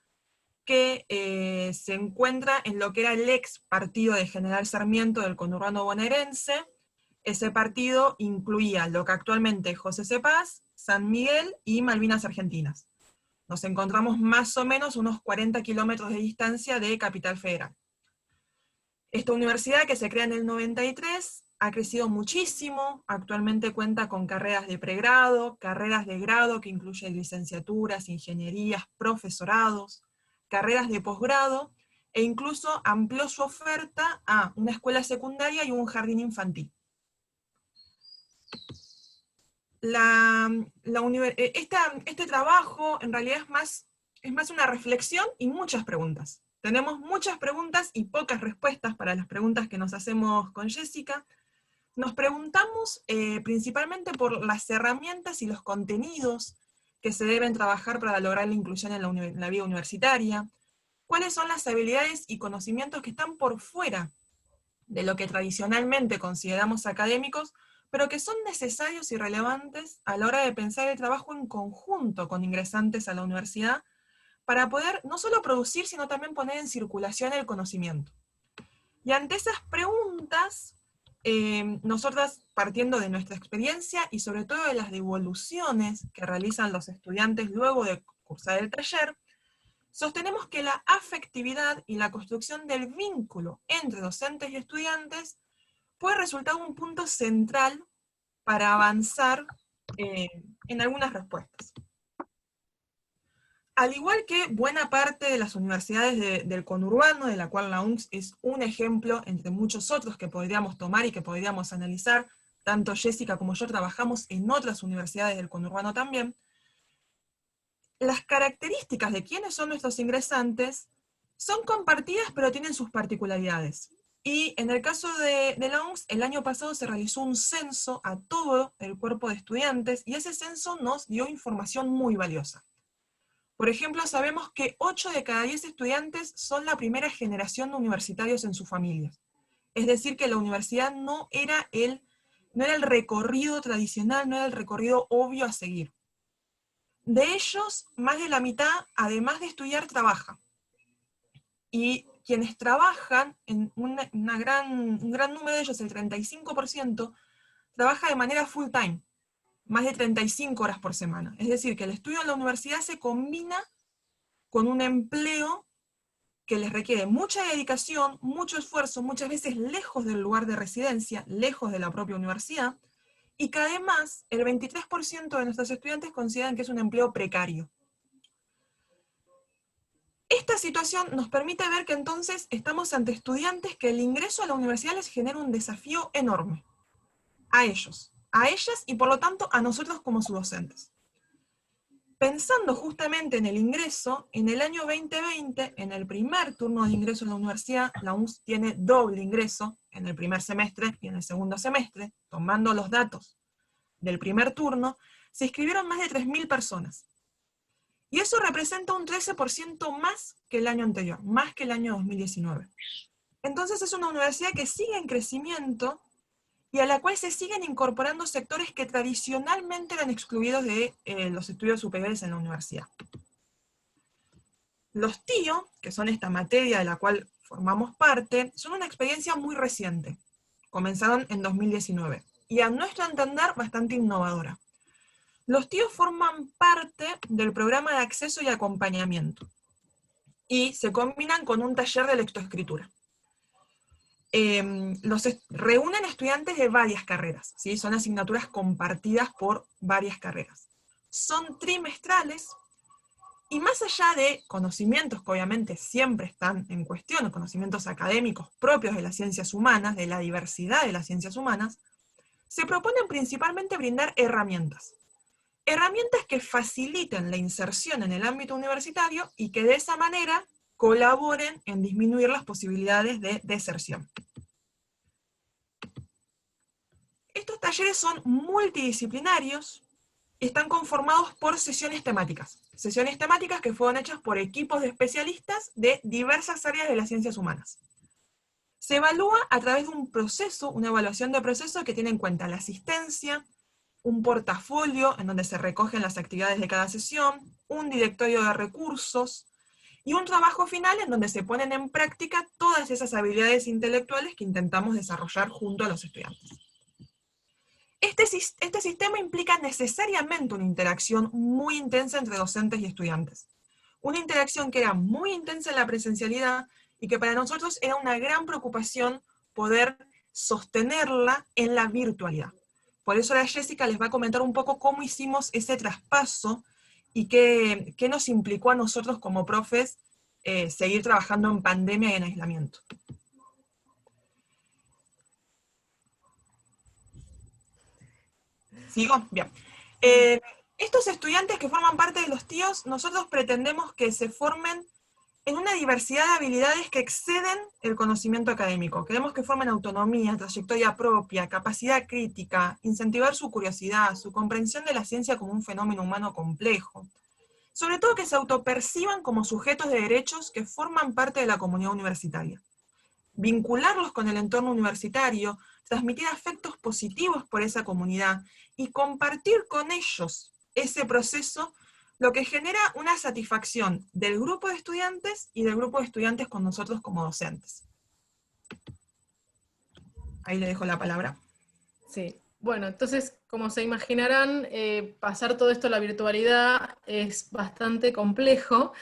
que se encuentra en lo que era el ex partido de General Sarmiento del conurbano bonaerense. Ese partido incluía lo que actualmente es José C. Paz, San Miguel y Malvinas Argentinas. Nos encontramos más o menos unos 40 kilómetros de distancia de Capital Federal. Esta universidad, que se crea en el 93, ha crecido muchísimo. Actualmente cuenta con carreras de pregrado, carreras de grado que incluyen licenciaturas, ingenierías, profesorados, carreras de posgrado, e incluso amplió su oferta a una escuela secundaria y un jardín infantil. Este trabajo en realidad es más una reflexión y muchas preguntas. Tenemos muchas preguntas y pocas respuestas para las preguntas que nos hacemos con Jessica. Nos preguntamos principalmente por las herramientas y los contenidos que se deben trabajar para lograr la inclusión en la vida universitaria. ¿Cuáles son las habilidades y conocimientos que están por fuera de lo que tradicionalmente consideramos académicos, pero que son necesarios y relevantes a la hora de pensar el trabajo en conjunto con ingresantes a la universidad, para poder no solo producir, sino también poner en circulación el conocimiento? Y ante esas preguntas, nosotras, partiendo de nuestra experiencia y sobre todo de las devoluciones que realizan los estudiantes luego de cursar el taller, sostenemos que la afectividad y la construcción del vínculo entre docentes y estudiantes puede resultar un punto central para avanzar en algunas respuestas. Al igual que buena parte de las universidades del conurbano, de la cual la UNCS es un ejemplo entre muchos otros que podríamos tomar y que podríamos analizar, tanto Jessica como yo trabajamos en otras universidades del conurbano también, las características de quiénes son nuestros ingresantes Son compartidas, pero tienen sus particularidades. Y en el caso de la OMS, el año pasado se realizó un censo a todo el cuerpo de estudiantes, y ese censo nos dio información muy valiosa. Por ejemplo, sabemos que 8 de cada 10 estudiantes son la primera generación de universitarios en sus familias. Es decir, que la universidad no era el recorrido tradicional, no era el recorrido obvio a seguir. De ellos, más de la mitad, además de estudiar, trabaja. Y quienes trabajan, un gran número de ellos, el 35%, trabaja de manera full time, más de 35 horas por semana. Es decir, que el estudio en la universidad se combina con un empleo que les requiere mucha dedicación, mucho esfuerzo, muchas veces lejos del lugar de residencia, lejos de la propia universidad, y que además el 23% de nuestros estudiantes consideran que es un empleo precario. Esta situación nos permite ver que entonces estamos ante estudiantes que el ingreso a la universidad les genera un desafío enorme. A ellos, a ellas y por lo tanto a nosotros como sus docentes. Pensando justamente en el ingreso, en el año 2020, en el primer turno de ingreso en la universidad, la UNS tiene doble ingreso en el primer semestre y en el segundo semestre. Tomando los datos del primer turno, se inscribieron más de 3.000 personas. Y eso representa un 13% más que el año anterior, más que el año 2019. Entonces es una universidad que sigue en crecimiento y a la cual se siguen incorporando sectores que tradicionalmente eran excluidos de los estudios superiores en la universidad. Los TIO, que son esta materia de la cual formamos parte, son una experiencia muy reciente. Comenzaron en 2019 y a nuestro entender bastante innovadora. Los TIO forman parte del programa de acceso y acompañamiento y se combinan con un taller de lectoescritura. Reúnen estudiantes de varias carreras, ¿sí? Son asignaturas compartidas por varias carreras. Son trimestrales y más allá de conocimientos que obviamente siempre están en cuestión, conocimientos académicos propios de las ciencias humanas, de la diversidad de las ciencias humanas, se proponen principalmente brindar herramientas. Herramientas que faciliten la inserción en el ámbito universitario y que de esa manera colaboren en disminuir las posibilidades de deserción. Estos talleres son multidisciplinarios y están conformados por sesiones temáticas que fueron hechas por equipos de especialistas de diversas áreas de las ciencias humanas. Se evalúa a través de un proceso, una evaluación de proceso que tiene en cuenta la asistencia, un portafolio en donde se recogen las actividades de cada sesión, un directorio de recursos, y un trabajo final en donde se ponen en práctica todas esas habilidades intelectuales que intentamos desarrollar junto a los estudiantes. Este sistema implica necesariamente una interacción muy intensa entre docentes y estudiantes. Una interacción que era muy intensa en la presencialidad y que para nosotros era una gran preocupación poder sostenerla en la virtualidad. Por eso ahora Jessica les va a comentar un poco cómo hicimos ese traspaso y qué nos implicó a nosotros como profes seguir trabajando en pandemia y en aislamiento. ¿Sigo? Bien. Estos estudiantes que forman parte de los TIOs, nosotros pretendemos que se formen en una diversidad de habilidades que exceden el conocimiento académico. Queremos que formen autonomía, trayectoria propia, capacidad crítica, incentivar su curiosidad, su comprensión de la ciencia como un fenómeno humano complejo. Sobre todo que se autoperciban como sujetos de derechos que forman parte de la comunidad universitaria. Vincularlos con el entorno universitario, transmitir afectos positivos por esa comunidad y compartir con ellos ese proceso, lo que genera una satisfacción del grupo de estudiantes y del grupo de estudiantes con nosotros como docentes. Ahí le dejo la palabra. Sí, bueno, entonces, como se imaginarán, pasar todo esto a la virtualidad es bastante complejo,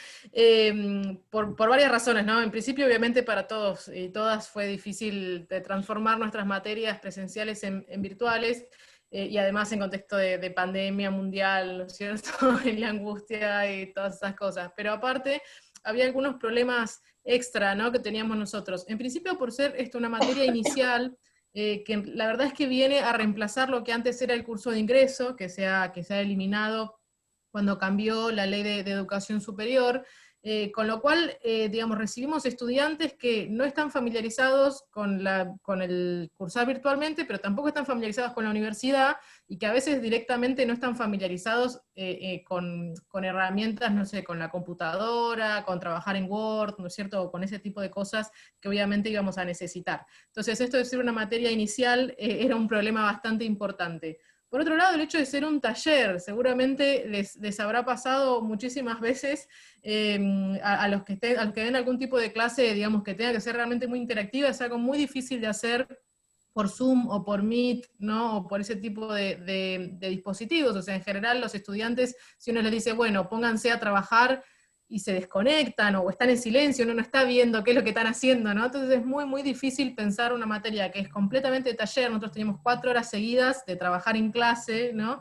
por varias razones, ¿no? En principio, obviamente, para todos y todas fue difícil de transformar nuestras materias presenciales en virtuales, y además en contexto de pandemia mundial, ¿no es cierto? En la angustia y todas esas cosas. Pero aparte, había algunos problemas extra, ¿no?, que teníamos nosotros. En principio, por ser esto una materia inicial, que la verdad es que viene a reemplazar lo que antes era el curso de ingreso, que se ha eliminado cuando cambió la ley de educación superior, con lo cual, digamos, recibimos estudiantes que no están familiarizados con el cursar virtualmente, pero tampoco están familiarizados con la universidad, y que a veces directamente no están familiarizados con herramientas, no sé, con la computadora, con trabajar en Word, ¿no es cierto?, o con ese tipo de cosas que obviamente íbamos a necesitar. Entonces, esto de ser una materia inicial era un problema bastante importante. Por otro lado, el hecho de ser un taller, seguramente les habrá pasado muchísimas veces a los que den algún tipo de clase, digamos, que tenga que ser realmente muy interactiva, es algo muy difícil de hacer por Zoom o por Meet, ¿no? O por ese tipo de dispositivos. O sea, en general los estudiantes, si uno les dice, bueno, pónganse a trabajar, y se desconectan, o están en silencio, uno no está viendo qué es lo que están haciendo, ¿no? Entonces es muy, muy difícil pensar una materia que es completamente de taller. Nosotros teníamos 4 horas seguidas de trabajar en clase, ¿no?,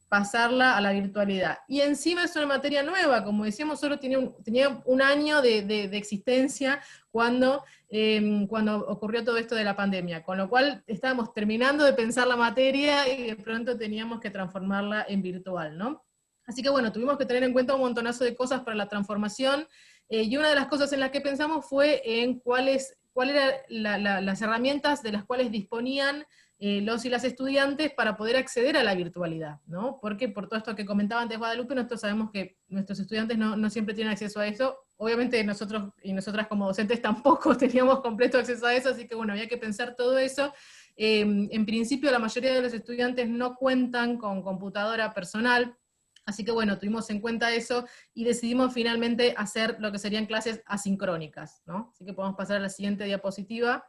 pasarla a la virtualidad. Y encima es una materia nueva, como decíamos, solo tenía un año de existencia cuando ocurrió todo esto de la pandemia, con lo cual estábamos terminando de pensar la materia y de pronto teníamos que transformarla en virtual, ¿no? Así que bueno, tuvimos que tener en cuenta un montonazo de cosas para la transformación, y una de las cosas en las que pensamos fue en cuáles eran las herramientas de las cuales disponían los y las estudiantes para poder acceder a la virtualidad, ¿no? Porque por todo esto que comentaba antes Guadalupe, nosotros sabemos que nuestros estudiantes no siempre tienen acceso a eso. Obviamente nosotros y nosotras como docentes tampoco teníamos completo acceso a eso, así que bueno, había que pensar todo eso. En principio la mayoría de los estudiantes no cuentan con computadora personal, así que bueno, tuvimos en cuenta eso y decidimos finalmente hacer lo que serían clases asincrónicas, ¿no? Así que podemos pasar a la siguiente diapositiva.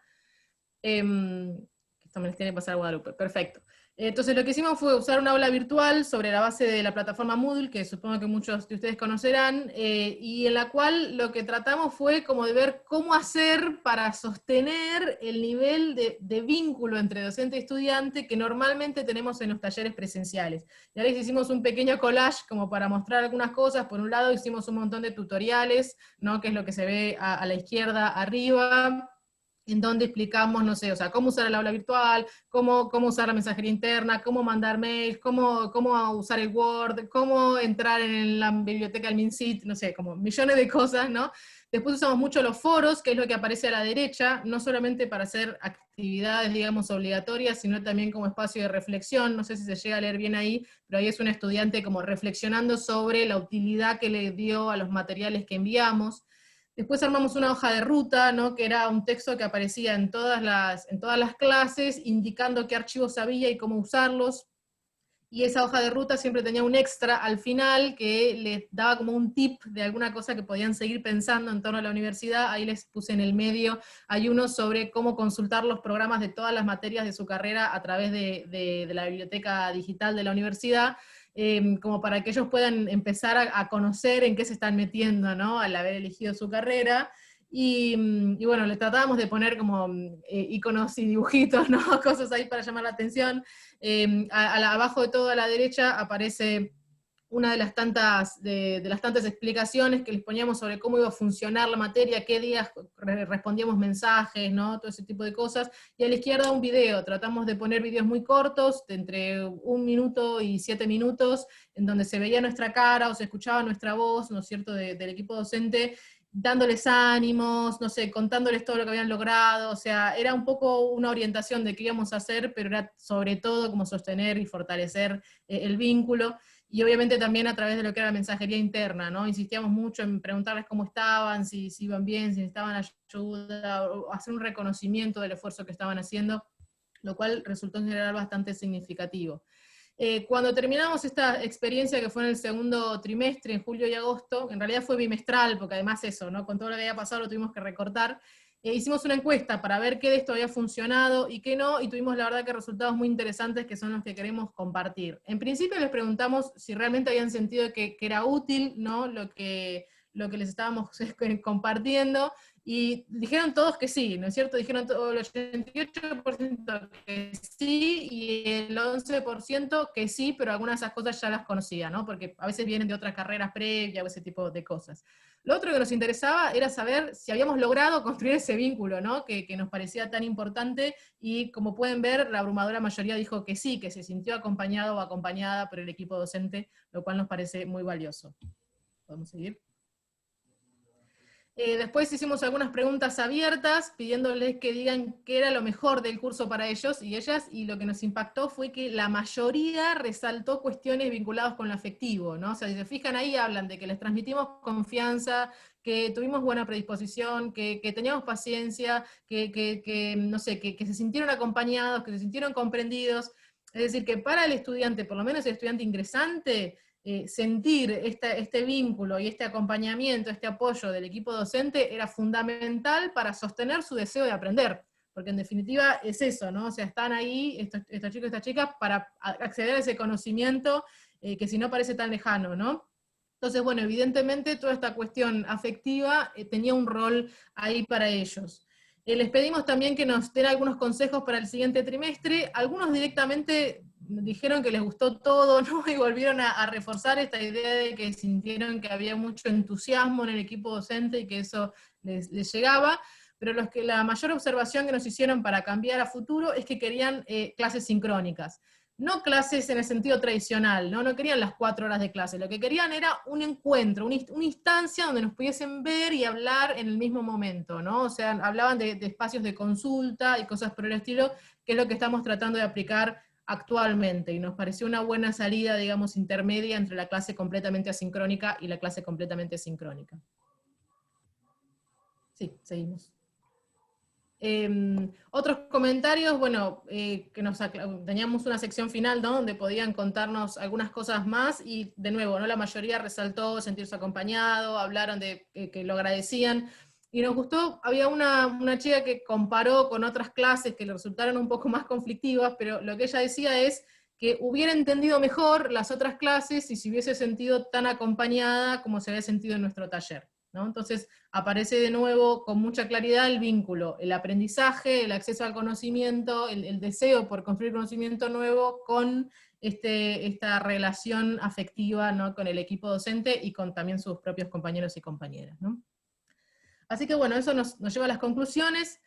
Esto me les tiene que pasar a Guadalupe, perfecto. Entonces lo que hicimos fue usar una aula virtual sobre la base de la plataforma Moodle, que supongo que muchos de ustedes conocerán, y en la cual lo que tratamos fue como de ver cómo hacer para sostener el nivel de vínculo entre docente y estudiante que normalmente tenemos en los talleres presenciales. Y ahora hicimos un pequeño collage como para mostrar algunas cosas. Por un lado hicimos un montón de tutoriales, ¿no?, que es lo que se ve a la izquierda arriba, en donde explicamos, no sé, o sea, cómo usar el aula virtual, cómo usar la mensajería interna, cómo mandar mails, cómo usar el Word, cómo entrar en la biblioteca del MinSit, no sé, como millones de cosas, ¿no? Después usamos mucho los foros, que es lo que aparece a la derecha, no solamente para hacer actividades, digamos, obligatorias, sino también como espacio de reflexión. No sé si se llega a leer bien ahí, pero ahí es un estudiante como reflexionando sobre la utilidad que le dio a los materiales que enviamos. Después armamos una hoja de ruta, ¿no?, que era un texto que aparecía en todas las clases, indicando qué archivos había y cómo usarlos. Y esa hoja de ruta siempre tenía un extra al final que les daba como un tip de alguna cosa que podían seguir pensando en torno a la universidad. Ahí les puse en el medio, hay uno sobre cómo consultar los programas de todas las materias de su carrera a través de la biblioteca digital de la universidad, como para que ellos puedan empezar a conocer en qué se están metiendo, ¿no?, al haber elegido su carrera. Y bueno, le tratábamos de poner como iconos y dibujitos, ¿no?, cosas ahí para llamar la atención. Abajo de todo a la derecha aparece una de las tantas explicaciones que les poníamos sobre cómo iba a funcionar la materia, qué días respondíamos mensajes, ¿no?, todo ese tipo de cosas. Y a la izquierda un video, tratamos de poner videos muy cortos, de entre 1 minuto y 7 minutos, en donde se veía nuestra cara o se escuchaba nuestra voz, ¿no es cierto?, del equipo docente, dándoles ánimos, no sé, contándoles todo lo que habían logrado. O sea, era un poco una orientación de qué íbamos a hacer, pero era sobre todo como sostener y fortalecer el vínculo. Y obviamente también a través de lo que era la mensajería interna, ¿no? Insistíamos mucho en preguntarles cómo estaban, si iban bien, si necesitaban ayuda, o hacer un reconocimiento del esfuerzo que estaban haciendo, lo cual resultó en general bastante significativo. Cuando terminamos esta experiencia, que fue en el segundo trimestre, en julio y agosto, en realidad fue bimestral, porque además eso, ¿no?, con todo lo que había pasado lo tuvimos que recortar, hicimos una encuesta para ver qué de esto había funcionado y qué no, y tuvimos la verdad que resultados muy interesantes que son los que queremos compartir. En principio les preguntamos si realmente habían sentido que era útil, ¿no?, lo que les estábamos compartiendo, y dijeron todos que sí, ¿no es cierto? Dijeron el 88% que sí, y el 11% que sí, pero algunas de esas cosas ya las conocía, ¿no?, porque a veces vienen de otras carreras previas o ese tipo de cosas. Lo otro que nos interesaba era saber si habíamos logrado construir ese vínculo, ¿no?, que nos parecía tan importante, y como pueden ver, la abrumadora mayoría dijo que sí, que se sintió acompañado o acompañada por el equipo docente, lo cual nos parece muy valioso. ¿Podemos seguir? Después hicimos algunas preguntas abiertas, pidiéndoles que digan qué era lo mejor del curso para ellos y ellas, y lo que nos impactó fue que la mayoría resaltó cuestiones vinculadas con lo afectivo, ¿no? O sea, si se fijan ahí, hablan de que les transmitimos confianza, que tuvimos buena predisposición, que teníamos paciencia, no sé, que se sintieron acompañados, que se sintieron comprendidos. Es decir, que para el estudiante, por lo menos el estudiante ingresante, sentir este vínculo y este acompañamiento, este apoyo del equipo docente era fundamental para sostener su deseo de aprender, porque en definitiva es eso, ¿no? O sea, están ahí estos chicos y estas chicas para acceder a ese conocimiento que si no parece tan lejano, ¿no? Entonces, bueno, evidentemente toda esta cuestión afectiva tenía un rol ahí para ellos. Les pedimos también que nos den algunos consejos para el siguiente trimestre. Algunos directamente dijeron que les gustó todo, ¿no? Y volvieron a reforzar esta idea de que sintieron que había mucho entusiasmo en el equipo docente y que eso les llegaba. Pero la mayor observación que nos hicieron para cambiar a futuro es que querían clases sincrónicas. No clases en el sentido tradicional, no querían las 4 horas de clase, lo que querían era un encuentro, una instancia donde nos pudiesen ver y hablar en el mismo momento, ¿no? O sea, hablaban de espacios de consulta y cosas por el estilo, que es lo que estamos tratando de aplicar actualmente, y nos pareció una buena salida, digamos, intermedia entre la clase completamente asincrónica y la clase completamente sincrónica. Sí, seguimos. Otros comentarios, bueno, que teníamos una sección final, ¿no? Donde podían contarnos algunas cosas más, y de nuevo, ¿no? La mayoría resaltó sentirse acompañado, hablaron de que lo agradecían, y nos gustó, había una chica que comparó con otras clases que le resultaron un poco más conflictivas, pero lo que ella decía es que hubiera entendido mejor las otras clases si se hubiese sentido tan acompañada como se había sentido en nuestro taller, ¿no? Entonces aparece de nuevo con mucha claridad el vínculo, el aprendizaje, el acceso al conocimiento, el deseo por construir conocimiento nuevo con esta relación afectiva, ¿no? Con el equipo docente y con también sus propios compañeros y compañeras, ¿no? Así que bueno, eso nos lleva a las conclusiones,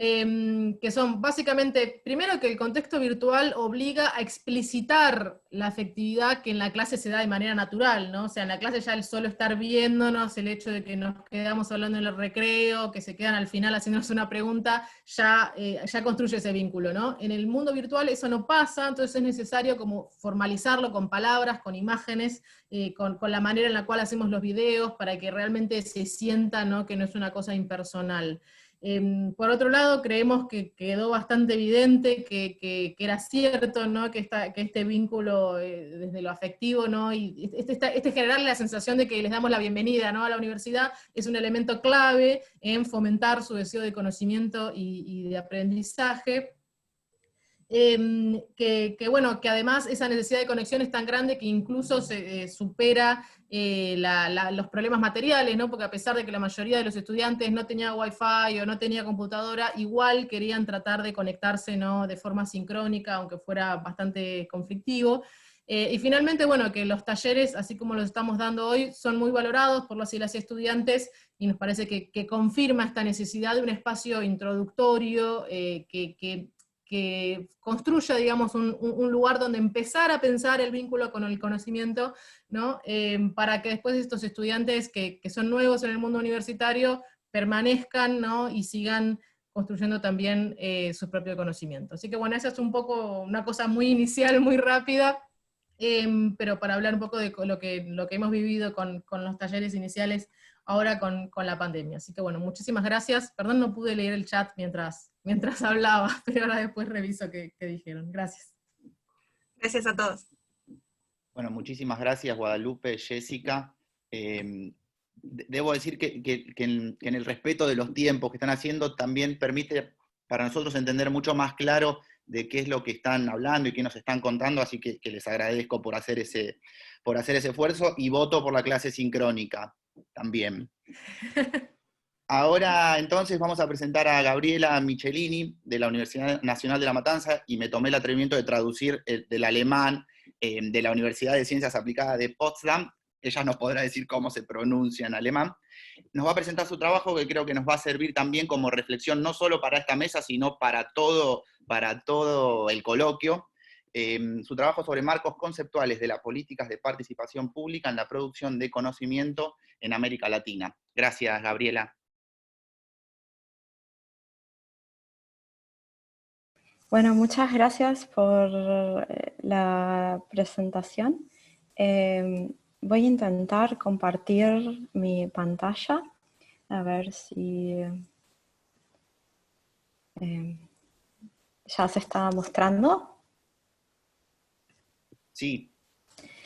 que son básicamente, primero, que el contexto virtual obliga a explicitar la afectividad que en la clase se da de manera natural, ¿no? O sea, en la clase ya el solo estar viéndonos, el hecho de que nos quedamos hablando en el recreo, que se quedan al final haciéndonos una pregunta, ya construye ese vínculo, ¿no? En el mundo virtual eso no pasa, entonces es necesario como formalizarlo con palabras, con imágenes, con la manera en la cual hacemos los videos, para que realmente se sienta, ¿no? Que no es una cosa impersonal. Por otro lado, creemos que quedó bastante evidente que era cierto, ¿no? que este vínculo desde lo afectivo, ¿no? Y generarle la sensación de que les damos la bienvenida, ¿no? a la universidad, es un elemento clave en fomentar su deseo de conocimiento y de aprendizaje. Bueno, que además esa necesidad de conexión es tan grande que incluso se supera los problemas materiales, ¿no? Porque a pesar de que la mayoría de los estudiantes no tenía wifi o no tenía computadora, igual querían tratar de conectarse, ¿no? de forma sincrónica, aunque fuera bastante conflictivo. Y finalmente, bueno, que los talleres, así como los estamos dando hoy, son muy valorados por los y las estudiantes, y nos parece que confirma esta necesidad de un espacio introductorio que construya, digamos, un lugar donde empezar a pensar el vínculo con el conocimiento, ¿no? Para que después estos estudiantes que son nuevos en el mundo universitario permanezcan, ¿no? y sigan construyendo también su propio conocimiento. Así que bueno, esa es un poco una cosa muy inicial, muy rápida, pero para hablar un poco de lo que hemos vivido con los talleres iniciales ahora con la pandemia. Así que bueno, muchísimas gracias. Perdón, no pude leer el chat mientras hablaba, pero ahora después reviso qué dijeron. Gracias. Gracias a todos. Bueno, muchísimas gracias, Guadalupe, Jessica. Debo decir que en el respeto de los tiempos que están haciendo también permite para nosotros entender mucho más claro de qué es lo que están hablando y qué nos están contando, así que les agradezco por hacer ese esfuerzo, y voto por la clase sincrónica también. Ahora entonces vamos a presentar a Gabriela Michelini de la Universidad Nacional de La Matanza, y me tomé el atrevimiento de traducir del alemán de la Universidad de Ciencias Aplicadas de Potsdam. Ella nos podrá decir cómo se pronuncia en alemán. Nos va a presentar su trabajo, que creo que nos va a servir también como reflexión, no solo para esta mesa, sino para todo el coloquio. su trabajo sobre marcos conceptuales de las políticas de participación pública en la producción de conocimiento en América Latina. Gracias, Gabriela. Bueno, muchas gracias por la presentación. Voy a intentar compartir mi pantalla, a ver si ya se está mostrando. Sí,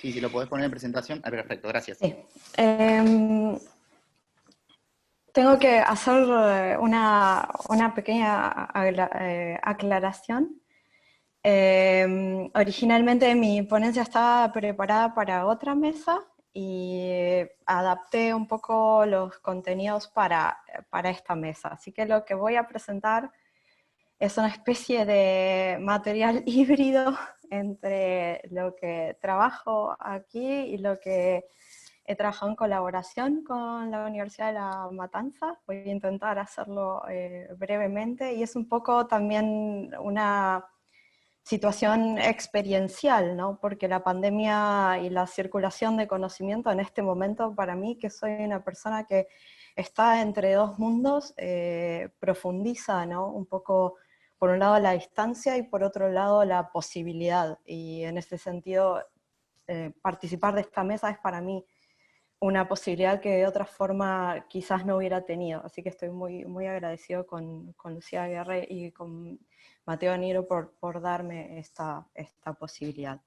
si lo podés poner en presentación. Perfecto, gracias. Sí. Tengo que hacer una pequeña aclaración. Originalmente mi ponencia estaba preparada para otra mesa y adapté un poco los contenidos para esta mesa. Así que lo que voy a presentar es una especie de material híbrido entre lo que trabajo aquí y lo que he trabajado en colaboración con la Universidad de La Matanza. Voy a intentar hacerlo brevemente, y es un poco también una situación experiencial, ¿no? Porque la pandemia y la circulación de conocimiento en este momento, para mí, que soy una persona que está entre dos mundos, profundiza, ¿no? Un poco, por un lado la distancia y por otro lado la posibilidad. Y en ese sentido, participar de esta mesa es para mí una posibilidad que de otra forma quizás no hubiera tenido. Así que estoy muy, muy agradecido con Lucía Aguirre y con Mateo Niro por darme esta posibilidad.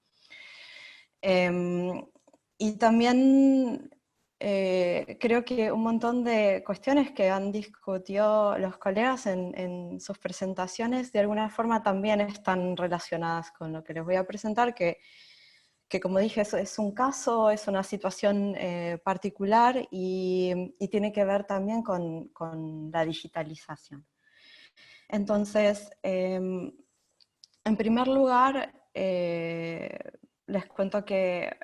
Y también creo que un montón de cuestiones que han discutido los colegas en sus presentaciones de alguna forma también están relacionadas con lo que les voy a presentar, que como dije, es un caso, es una situación particular y tiene que ver también con la digitalización. Entonces, en primer lugar, les cuento que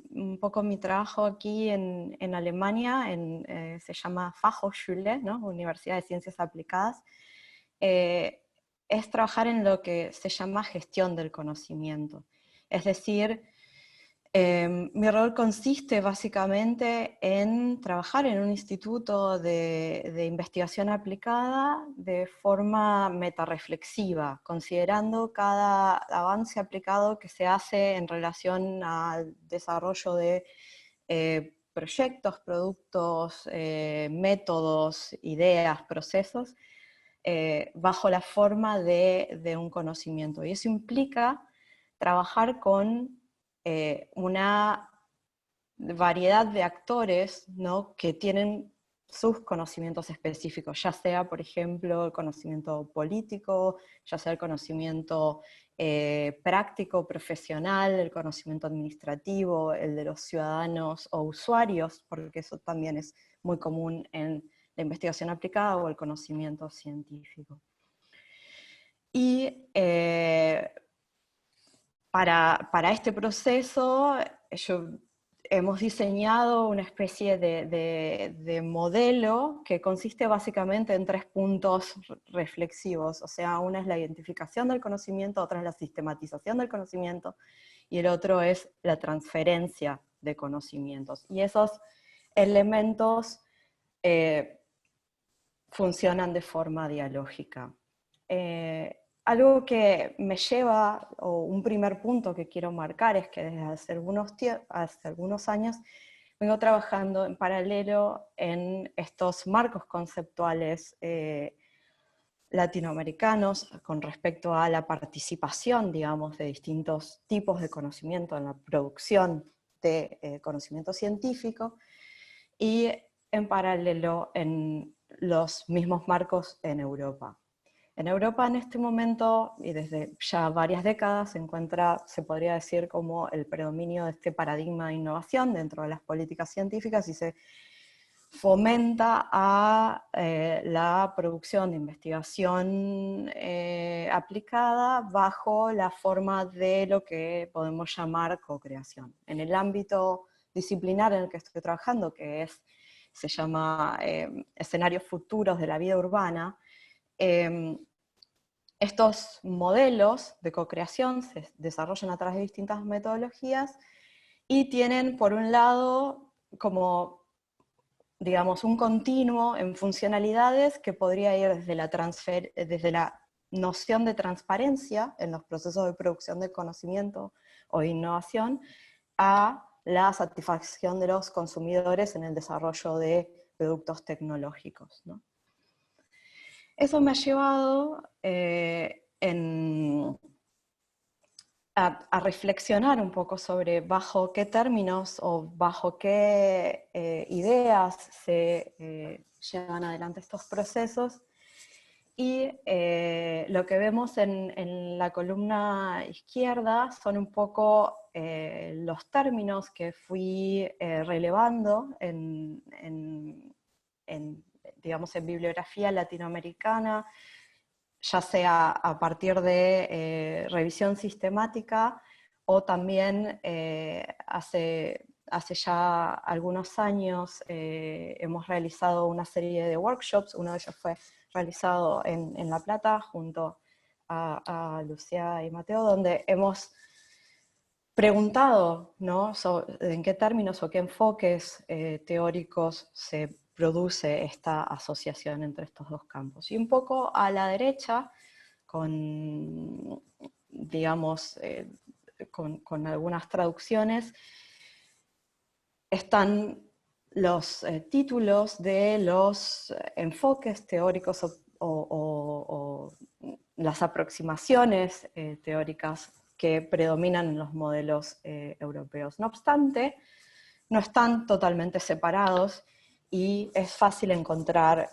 un poco mi trabajo aquí en Alemania se llama Fachhochschule, ¿no? Universidad de Ciencias Aplicadas. Es trabajar en lo que se llama gestión del conocimiento. Es decir, mi rol consiste básicamente en trabajar en un instituto de investigación aplicada de forma metarreflexiva, considerando cada avance aplicado que se hace en relación al desarrollo de proyectos, productos, métodos, ideas, procesos, bajo la forma de un conocimiento. Y eso implica trabajar con una variedad de actores, ¿no? Que tienen sus conocimientos específicos, ya sea, por ejemplo, el conocimiento político, ya sea el conocimiento práctico, profesional, el conocimiento administrativo, el de los ciudadanos o usuarios, porque eso también es muy común en la investigación aplicada o el conocimiento científico. Y para este proceso, hemos diseñado una especie de modelo que consiste básicamente en 3 puntos reflexivos. O sea, una es la identificación del conocimiento, otra es la sistematización del conocimiento, y el otro es la transferencia de conocimientos. Y esos elementos funcionan de forma dialógica. Algo que me lleva, o un primer punto que quiero marcar, es que desde hace algunos años vengo trabajando en paralelo en estos marcos conceptuales latinoamericanos con respecto a la participación, digamos, de distintos tipos de conocimiento en la producción de conocimiento científico, y en paralelo en los mismos marcos en Europa. En Europa en este momento, y desde ya varias décadas, se encuentra, se podría decir, como el predominio de este paradigma de innovación dentro de las políticas científicas, y se fomenta a la producción de investigación aplicada bajo la forma de lo que podemos llamar co-creación. En el ámbito disciplinar en el que estoy trabajando, que se llama escenarios futuros de la vida urbana, Estos modelos de co-creación se desarrollan a través de distintas metodologías y tienen, por un lado, como, digamos, un continuo en funcionalidades que podría ir desde la noción de transparencia en los procesos de producción de conocimiento o de innovación a la satisfacción de los consumidores en el desarrollo de productos tecnológicos, ¿no? Eso me ha llevado a reflexionar un poco sobre bajo qué términos o bajo qué ideas se llevan adelante estos procesos. Y lo que vemos en la columna izquierda son un poco los términos que fui relevando digamos, en bibliografía latinoamericana, ya sea a partir de revisión sistemática o también hace ya algunos años hemos realizado una serie de workshops. Uno de ellos fue realizado en La Plata junto a Lucía y Mateo, donde hemos preguntado, ¿no?, en qué términos o qué enfoques teóricos se produce esta asociación entre estos dos campos. Y un poco a la derecha, con, digamos, con algunas traducciones, están los títulos de los enfoques teóricos o las aproximaciones teóricas que predominan en los modelos europeos. No obstante, no están totalmente separados y es fácil encontrar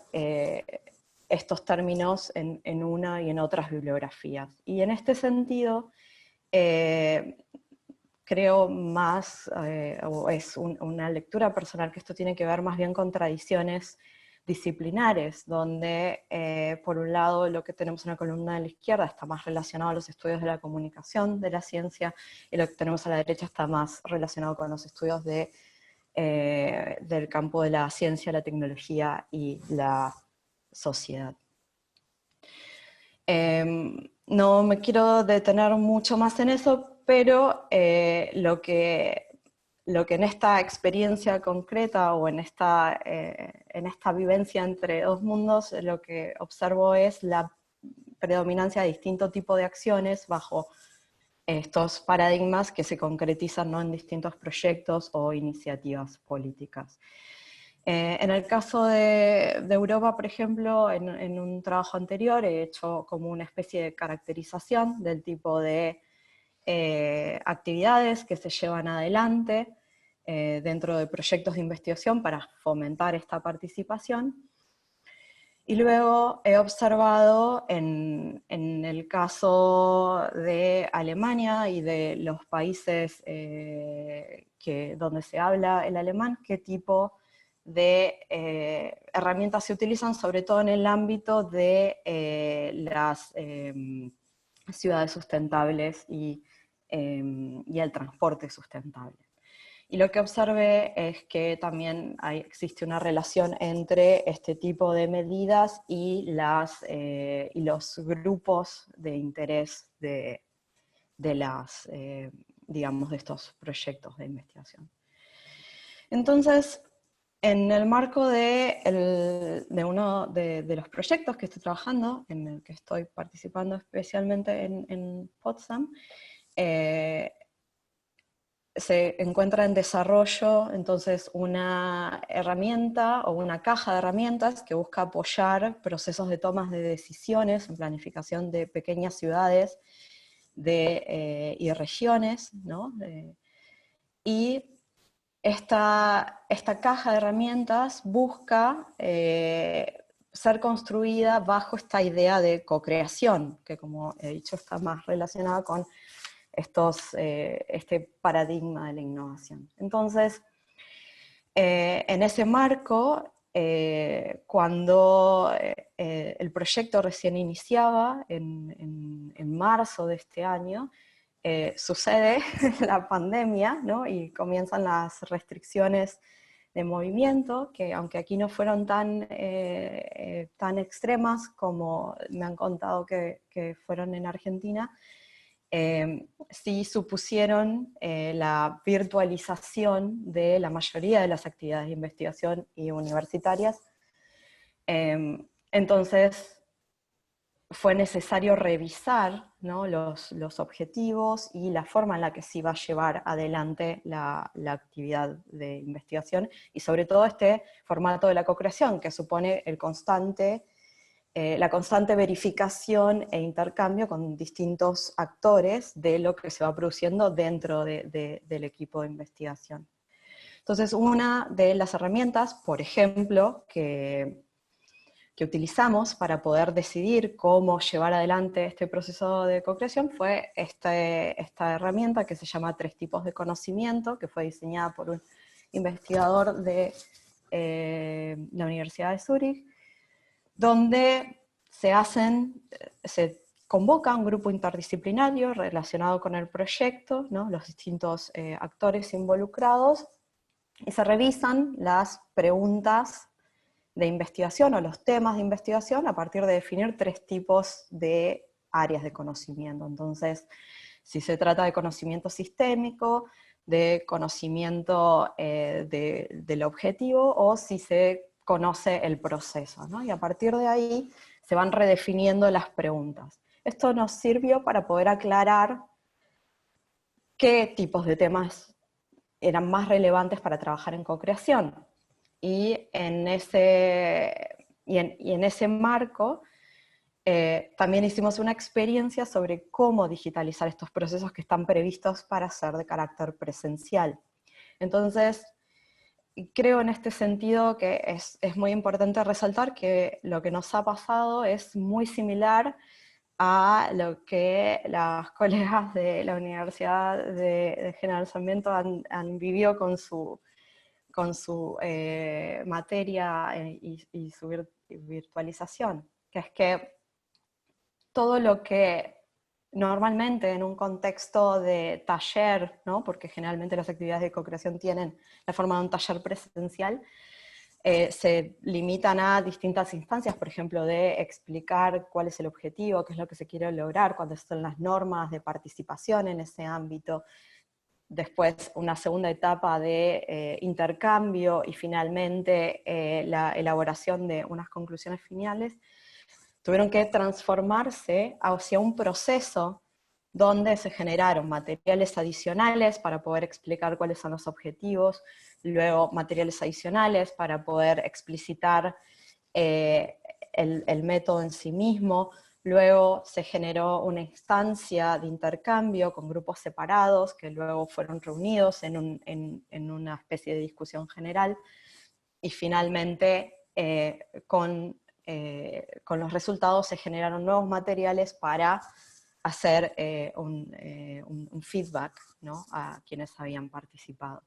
estos términos en una y en otras bibliografías. Y en este sentido, creo más, o es una lectura personal, que esto tiene que ver más bien con tradiciones disciplinares, donde por un lado lo que tenemos en la columna de la izquierda está más relacionado a los estudios de la comunicación de la ciencia, y lo que tenemos a la derecha está más relacionado con los estudios del campo de la ciencia, la tecnología y la sociedad. No me quiero detener mucho más en eso, pero lo que en esta experiencia concreta o en esta vivencia entre dos mundos, lo que observo es la predominancia de distintos tipos de acciones bajo estos paradigmas que se concretizan, ¿no?, en distintos proyectos o iniciativas políticas. En el caso de Europa, por ejemplo, en un trabajo anterior he hecho como una especie de caracterización del tipo de actividades que se llevan adelante dentro de proyectos de investigación para fomentar esta participación. Y luego he observado en el caso de Alemania y de los países donde se habla el alemán, qué tipo de herramientas se utilizan, sobre todo en el ámbito de las ciudades sustentables y el transporte sustentable. Y lo que observé es que también existe una relación entre este tipo de medidas y los grupos de interés de estos proyectos de investigación. Entonces, en el marco de uno de los proyectos que estoy trabajando, en el que estoy participando especialmente en Potsdam, se encuentra en desarrollo entonces una herramienta o una caja de herramientas que busca apoyar procesos de tomas de decisiones en planificación de pequeñas ciudades y regiones, ¿no? Y esta caja de herramientas busca ser construida bajo esta idea de co-creación, que, como he dicho, está más relacionada con este paradigma de la innovación. Entonces, en ese marco, cuando el proyecto recién iniciaba, en marzo de este año, sucede la pandemia, ¿no?, y comienzan las restricciones de movimiento, que aunque aquí no fueron tan extremas como me han contado que fueron en Argentina, sí supusieron la virtualización de la mayoría de las actividades de investigación y universitarias. Entonces, fue necesario revisar, ¿no?, los objetivos y la forma en la que se iba a llevar adelante la actividad de investigación, y sobre todo este formato de la co-creación, que supone la constante verificación e intercambio con distintos actores de lo que se va produciendo dentro del equipo de investigación. Entonces, una de las herramientas, por ejemplo, que utilizamos para poder decidir cómo llevar adelante este proceso de co-creación fue esta herramienta que se llama 3 tipos de conocimiento, que fue diseñada por un investigador de la Universidad de Zúrich, donde se convoca un grupo interdisciplinario relacionado con el proyecto, ¿no?, los distintos actores involucrados, y se revisan las preguntas de investigación o los temas de investigación a partir de definir 3 tipos de áreas de conocimiento. Entonces, si se trata de conocimiento sistémico, de conocimiento del objetivo, o si se conoce el proceso, ¿no? Y a partir de ahí se van redefiniendo las preguntas. Esto nos sirvió para poder aclarar qué tipos de temas eran más relevantes para trabajar en co-creación. Y en ese marco también hicimos una experiencia sobre cómo digitalizar estos procesos que están previstos para ser de carácter presencial. Entonces, creo en este sentido que es muy importante resaltar que lo que nos ha pasado es muy similar a lo que las colegas de la Universidad de General Sarmiento han vivido con su materia y su virtualización, que es que todo lo que normalmente en un contexto de taller, ¿no?, porque generalmente las actividades de co-creación tienen la forma de un taller presencial, se limitan a distintas instancias, por ejemplo, de explicar cuál es el objetivo, qué es lo que se quiere lograr, cuáles son las normas de participación en ese ámbito. Después una segunda etapa de intercambio y finalmente la elaboración de unas conclusiones finales. Tuvieron que transformarse hacia un proceso donde se generaron materiales adicionales para poder explicar cuáles son los objetivos, luego materiales adicionales para poder explicitar el método en sí mismo. Luego se generó una instancia de intercambio con grupos separados que luego fueron reunidos en una especie de discusión general, y finalmente con los resultados se generaron nuevos materiales para hacer un feedback, ¿no?, a quienes habían participado.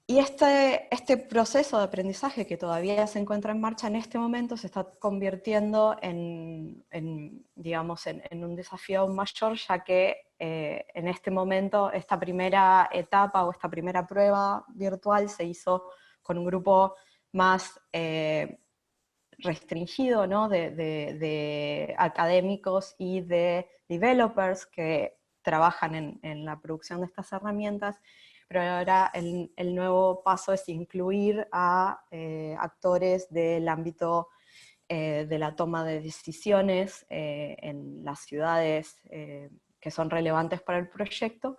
Y este proceso de aprendizaje, que todavía se encuentra en marcha en este momento, se está convirtiendo en un desafío mayor, ya que en este momento esta primera etapa o esta primera prueba virtual se hizo con un grupo más restringido, ¿no?, de académicos y de developers que trabajan en la producción de estas herramientas. Pero ahora el nuevo paso es incluir a actores del ámbito de la toma de decisiones en las ciudades que son relevantes para el proyecto,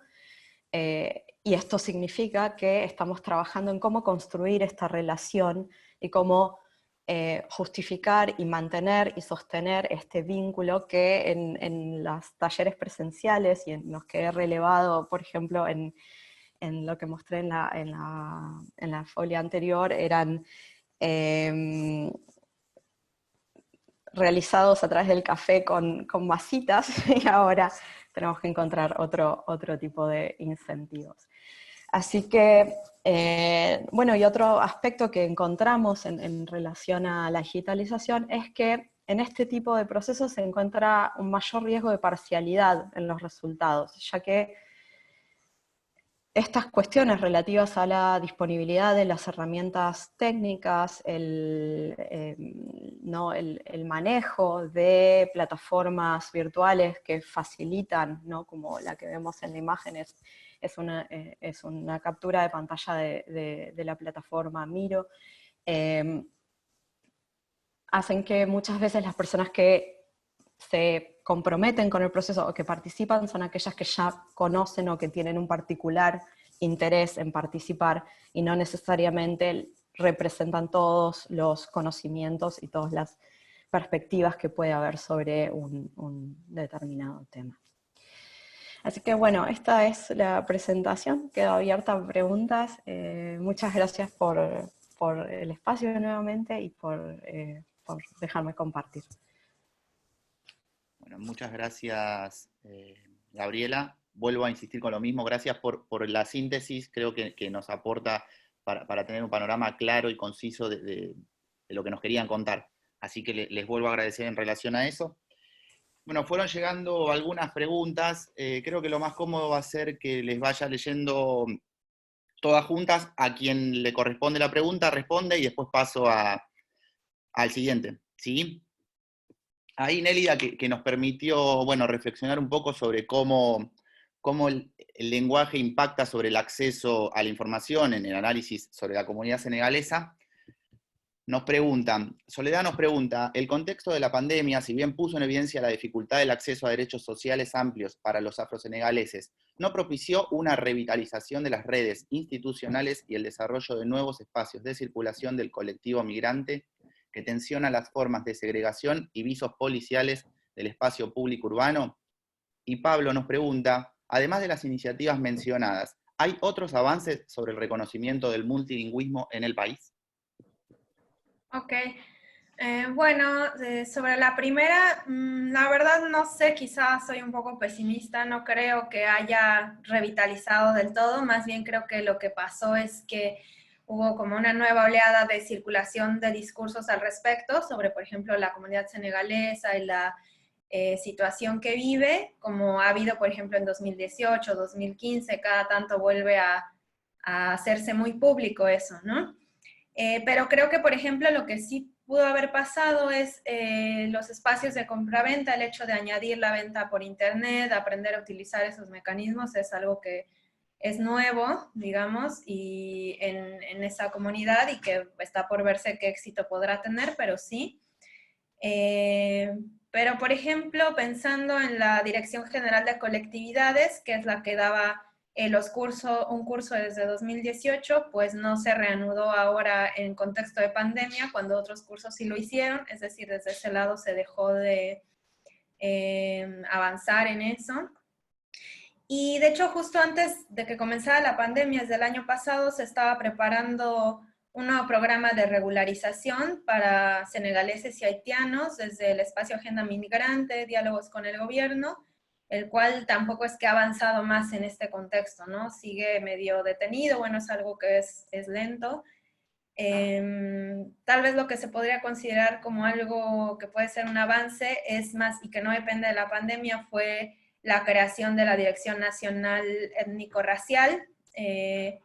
y esto significa que estamos trabajando en cómo construir esta relación y cómo justificar y mantener y sostener este vínculo que en los talleres presenciales y en los que he relevado, por ejemplo, en lo que mostré en la folia anterior, eran realizados a través del café con masitas, y ahora tenemos que encontrar otro tipo de incentivos. Así que, bueno, y otro aspecto que encontramos en relación a la digitalización es que en este tipo de procesos se encuentra un mayor riesgo de parcialidad en los resultados, ya que estas cuestiones relativas a la disponibilidad de las herramientas técnicas, el manejo de plataformas virtuales que facilitan, ¿no?, como la que vemos en la imagen, es una captura de pantalla de la plataforma Miro, hacen que muchas veces las personas que se comprometen con el proceso o que participan son aquellas que ya conocen o que tienen un particular interés en participar y no necesariamente representan todos los conocimientos y todas las perspectivas que puede haber sobre un determinado tema. Así que bueno, esta es la presentación, quedo abierta a preguntas. Muchas gracias por el espacio nuevamente y por dejarme compartir. Bueno, muchas gracias, Gabriela. Vuelvo a insistir con lo mismo, gracias por la síntesis, creo que nos aporta para tener un panorama claro y conciso de lo que nos querían contar. Así que les vuelvo a agradecer en relación a eso. Bueno, fueron llegando algunas preguntas, creo que lo más cómodo va a ser que les vaya leyendo todas juntas, a quien le corresponde la pregunta responde y después paso al siguiente, ¿sí? Ahí Nélida que nos permitió, bueno, reflexionar un poco sobre cómo el lenguaje impacta sobre el acceso a la información en el análisis sobre la comunidad senegalesa. Soledad nos pregunta, el contexto de la pandemia, si bien puso en evidencia la dificultad del acceso a derechos sociales amplios para los afrosenegaleses, ¿no propició una revitalización de las redes institucionales y el desarrollo de nuevos espacios de circulación del colectivo migrante que tensiona las formas de segregación y visos policiales del espacio público urbano? Y Pablo nos pregunta, además de las iniciativas mencionadas, ¿hay otros avances sobre el reconocimiento del multilingüismo en el país? Ok, bueno, sobre la primera, la verdad no sé, quizás soy un poco pesimista, no creo que haya revitalizado del todo, más bien creo que lo que pasó es que hubo como una nueva oleada de circulación de discursos al respecto, sobre, por ejemplo, la comunidad senegalesa y la situación que vive, como ha habido, por ejemplo, en 2018, 2015, cada tanto vuelve a hacerse muy público eso, ¿no? Pero creo que, por ejemplo, lo que sí pudo haber pasado es los espacios de compraventa, el hecho de añadir la venta por internet, aprender a utilizar esos mecanismos, es algo que es nuevo, digamos, y en esa comunidad y que está por verse qué éxito podrá tener, pero sí. Pero, por ejemplo, pensando en la Dirección General de Colectividades, que es la que daba un curso desde 2018, pues no se reanudó ahora en contexto de pandemia, cuando otros cursos sí lo hicieron, es decir, desde ese lado se dejó de avanzar en eso. Y de hecho, justo antes de que comenzara la pandemia, desde el año pasado, se estaba preparando un nuevo programa de regularización para senegaleses y haitianos desde el espacio Agenda Migrante, Diálogos con el Gobierno, el cual tampoco es que ha avanzado más en este contexto, ¿no? Sigue medio detenido, bueno, es algo que es lento. Tal vez lo que se podría considerar como algo que puede ser un avance es más, y que no depende de la pandemia, fue la creación de la Dirección Nacional Étnico-Racial, que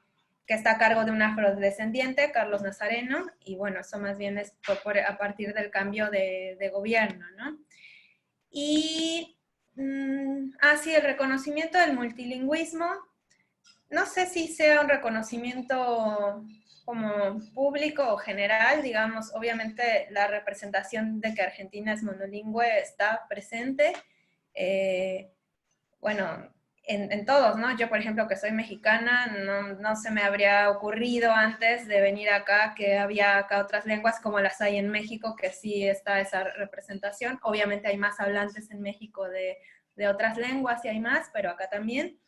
está a cargo de un afrodescendiente, Carlos Nazareno, y bueno, eso más bien es a partir del cambio de gobierno, ¿no? Y, sí, el reconocimiento del multilingüismo, no sé si sea un reconocimiento como público o general, digamos, obviamente la representación de que Argentina es monolingüe está presente, bueno, en todos, ¿no? Yo, por ejemplo, que soy mexicana, no se me habría ocurrido antes de venir acá que había acá otras lenguas como las hay en México, que sí está esa representación. Obviamente hay más hablantes en México de otras lenguas y hay más, pero acá también.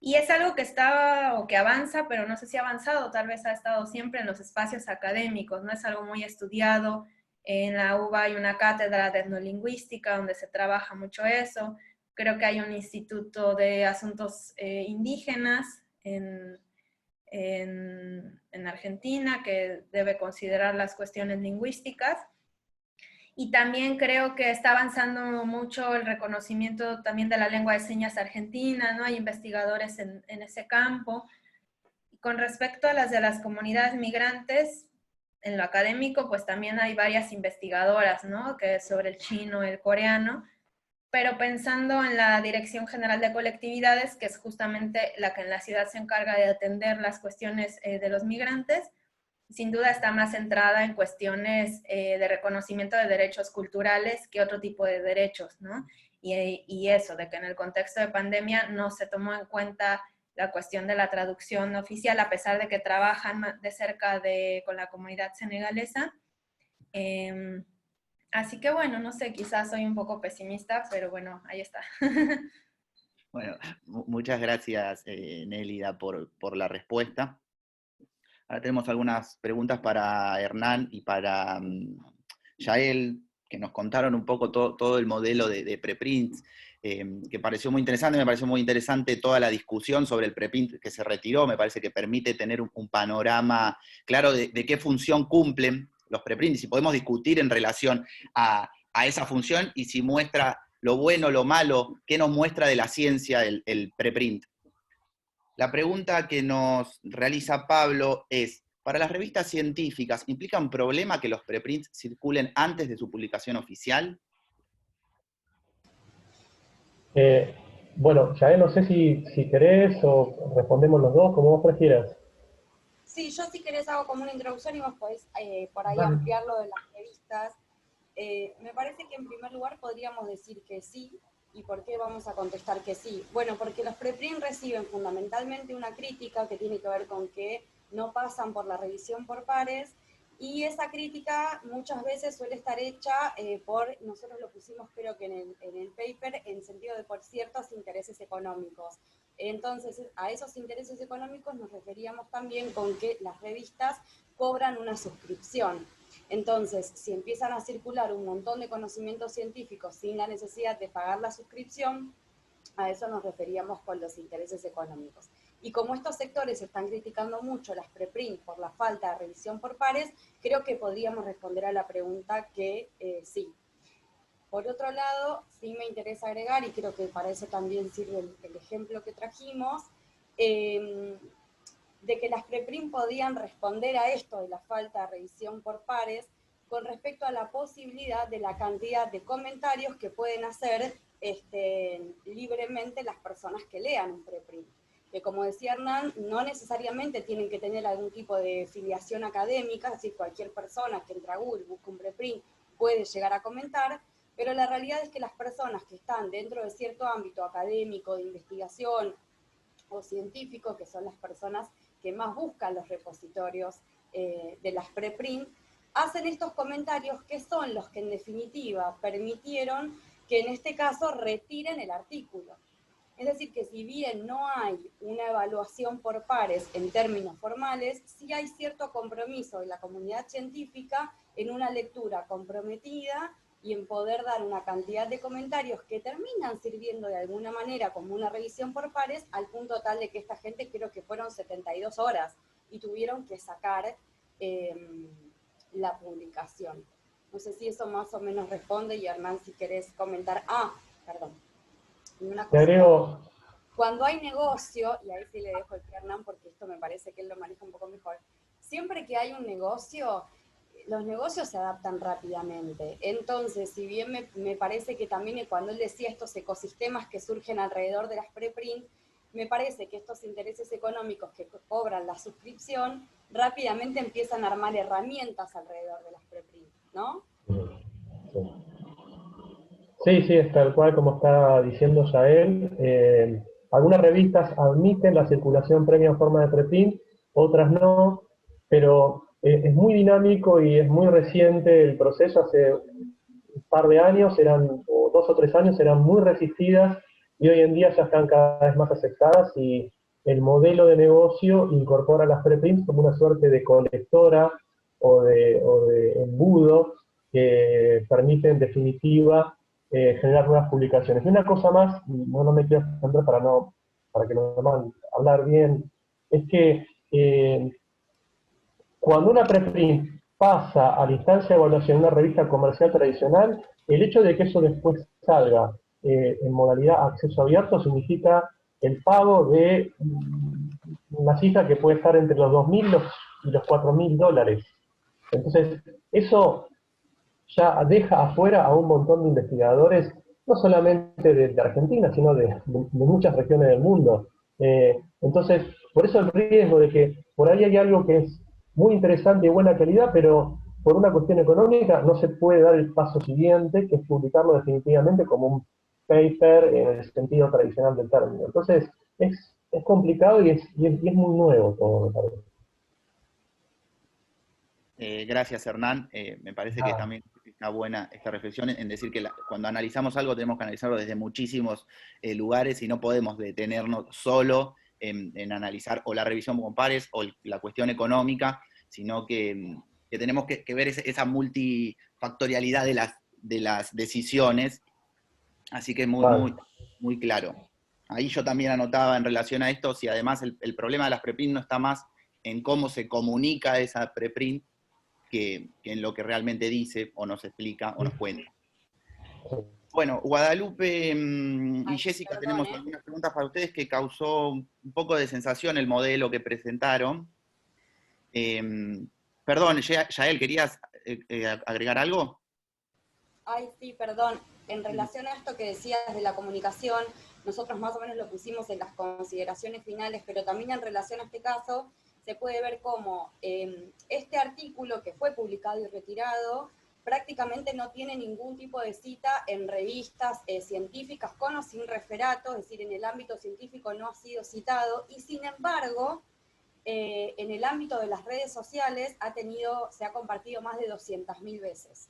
Y es algo que está o que avanza, pero no sé si ha avanzado, tal vez ha estado siempre en los espacios académicos, no es algo muy estudiado. En la UBA hay una cátedra de etnolingüística donde se trabaja mucho eso. Creo que hay un instituto de asuntos indígenas en Argentina que debe considerar las cuestiones lingüísticas. Y también creo que está avanzando mucho el reconocimiento también de la lengua de señas argentina, ¿no? Hay investigadores en ese campo. Y con respecto a las de las comunidades migrantes, en lo académico, pues también hay varias investigadoras, ¿no? Que es sobre el chino, el coreano, pero pensando en la Dirección General de Colectividades, que es justamente la que en la ciudad se encarga de atender las cuestiones de los migrantes, sin duda está más centrada en cuestiones de reconocimiento de derechos culturales que otro tipo de derechos, ¿no? Y eso, de que en el contexto de pandemia no se tomó en cuenta la cuestión de la traducción oficial, a pesar de que trabajan de cerca con la comunidad senegalesa. Así que bueno, no sé, quizás soy un poco pesimista, pero bueno, ahí está. Bueno, muchas gracias, Nélida, por la respuesta. Ahora tenemos algunas preguntas para Hernán y para Yael, que nos contaron un poco todo el modelo de preprints, que pareció muy interesante. Me pareció muy interesante toda la discusión sobre el preprint que se retiró. Me parece que permite tener un panorama claro de qué función cumplen los preprints, y podemos discutir en relación a esa función y si muestra lo bueno, lo malo, qué nos muestra de la ciencia el preprint. La pregunta que nos realiza Pablo es, ¿para las revistas científicas implica un problema que los preprints circulen antes de su publicación oficial? Bueno, Yael, no sé si querés o respondemos los dos, como vos prefieras. Sí, yo si querés hago como una introducción y vos podés por ahí Dale. ampliar lo de las revistas. Me parece que en primer lugar podríamos decir que sí. ¿Y por qué vamos a contestar que sí? Bueno, porque los preprint reciben fundamentalmente una crítica que tiene que ver con que no pasan por la revisión por pares, y esa crítica muchas veces suele estar hecha nosotros lo pusimos creo que en el paper, en sentido de por ciertos intereses económicos. Entonces, a esos intereses económicos nos referíamos también con que las revistas cobran una suscripción. Entonces, si empiezan a circular un montón de conocimientos científicos sin la necesidad de pagar la suscripción, a eso nos referíamos con los intereses económicos. Y como estos sectores están criticando mucho las preprint por la falta de revisión por pares, creo que podríamos responder a la pregunta que sí. Por otro lado, sí me interesa agregar, y creo que para eso también sirve el ejemplo que trajimos, de que las preprint podían responder a esto de la falta de revisión por pares con respecto a la posibilidad de la cantidad de comentarios que pueden hacer libremente las personas que lean un preprint. Que como decía Hernán, no necesariamente tienen que tener algún tipo de filiación académica, es decir, cualquier persona que entra a Google, busca un preprint, puede llegar a comentar, pero la realidad es que las personas que están dentro de cierto ámbito académico, de investigación o científico, que son las personas que más buscan los repositorios de las preprint, hacen estos comentarios que son los que en definitiva permitieron que en este caso retiren el artículo. Es decir, que si bien no hay una evaluación por pares en términos formales, sí hay cierto compromiso de la comunidad científica en una lectura comprometida y en poder dar una cantidad de comentarios que terminan sirviendo de alguna manera como una revisión por pares, al punto tal de que esta gente creo que fueron 72 horas y tuvieron que sacar la publicación. No sé si eso más o menos responde, y Hernán, si querés comentar. Perdón. Una cosa, agrego... Cuando hay negocio, y ahí sí le dejo el pie a Hernán porque esto me parece que él lo maneja un poco mejor, siempre que hay un negocio, los negocios se adaptan rápidamente. Entonces, si bien me parece que también cuando él decía estos ecosistemas que surgen alrededor de las preprint, me parece que estos intereses económicos que cobran la suscripción rápidamente empiezan a armar herramientas alrededor de las preprint, ¿no? Sí, es tal cual como está diciendo Yael. Algunas revistas admiten la circulación previa en forma de preprint, otras no, pero es muy dinámico y es muy reciente el proceso. Hace un par de años, o 2 o 3 años, eran muy resistidas y hoy en día ya están cada vez más aceptadas, y el modelo de negocio incorpora las preprints como una suerte de colectora o de embudo que permite en definitiva generar nuevas publicaciones. Y una cosa más, no me quiero extender para que nos deman hablar bien, es que cuando una preprint pasa a la instancia de evaluación de una revista comercial tradicional, el hecho de que eso después salga en modalidad acceso abierto significa el pago de una cifra que puede estar entre los 2.000 y los 4.000 dólares. Entonces, eso ya deja afuera a un montón de investigadores, no solamente de Argentina, sino de muchas regiones del mundo. Entonces, por eso el riesgo de que por ahí hay algo que es muy interesante y buena calidad, pero por una cuestión económica no se puede dar el paso siguiente, que es publicarlo definitivamente como un paper en el sentido tradicional del término. Entonces, es complicado y es muy nuevo todo, me parece. Gracias, Hernán. Me parece que también está buena esta reflexión en decir que cuando analizamos algo tenemos que analizarlo desde muchísimos lugares y no podemos detenernos solo en analizar o la revisión con pares o la cuestión económica, sino que tenemos que ver esa multifactorialidad de las decisiones. Así que es muy claro. Ahí yo también anotaba en relación a esto, si además el problema de las preprint no está más en cómo se comunica esa preprint, que en lo que realmente dice, o nos explica, o nos cuenta. Bueno, Guadalupe y Jessica, tenemos algunas preguntas para ustedes que causó un poco de sensación el modelo que presentaron. Perdón, Yael, ¿querías agregar algo? Ay, sí, perdón. En relación a esto que decías de la comunicación, nosotros más o menos lo pusimos en las consideraciones finales, pero también en relación a este caso, se puede ver cómo este artículo que fue publicado y retirado prácticamente no tiene ningún tipo de cita en revistas científicas con o sin referato, es decir, en el ámbito científico no ha sido citado, y sin embargo, en el ámbito de las redes sociales se ha compartido más de 200.000 veces.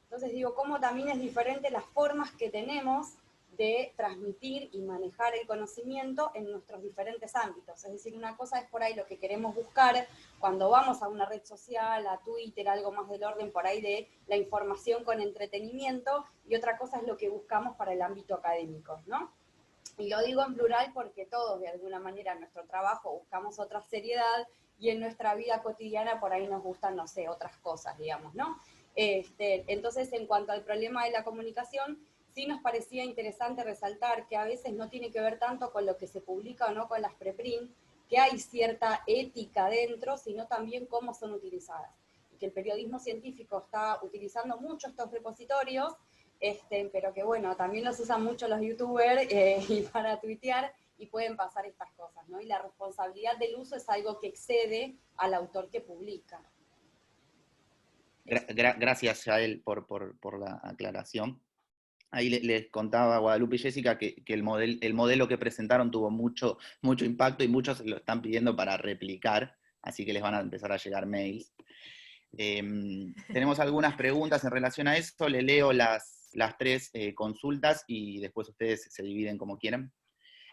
Entonces digo, cómo también es diferente las formas que tenemos de transmitir y manejar el conocimiento en nuestros diferentes ámbitos. Es decir, una cosa es por ahí lo que queremos buscar cuando vamos a una red social, a Twitter, algo más del orden por ahí de la información con entretenimiento, y otra cosa es lo que buscamos para el ámbito académico, ¿no? Y lo digo en plural porque todos, de alguna manera, en nuestro trabajo buscamos otra seriedad, y en nuestra vida cotidiana por ahí nos gustan, no sé, otras cosas, digamos, ¿no? Entonces, en cuanto al problema de la comunicación, sí nos parecía interesante resaltar que a veces no tiene que ver tanto con lo que se publica o no con las preprint, que hay cierta ética dentro, sino también cómo son utilizadas. Y que el periodismo científico está utilizando mucho estos repositorios, pero que bueno, también los usan mucho los youtubers y para tuitear, y pueden pasar estas cosas, ¿no? Y la responsabilidad del uso es algo que excede al autor que publica. Gracias, Yael, por la aclaración. Ahí les contaba a Guadalupe y Jessica que el modelo que presentaron tuvo mucho impacto y muchos lo están pidiendo para replicar, así que les van a empezar a llegar mails. Tenemos algunas preguntas en relación a esto, le leo las 3 consultas y después ustedes se dividen como quieran.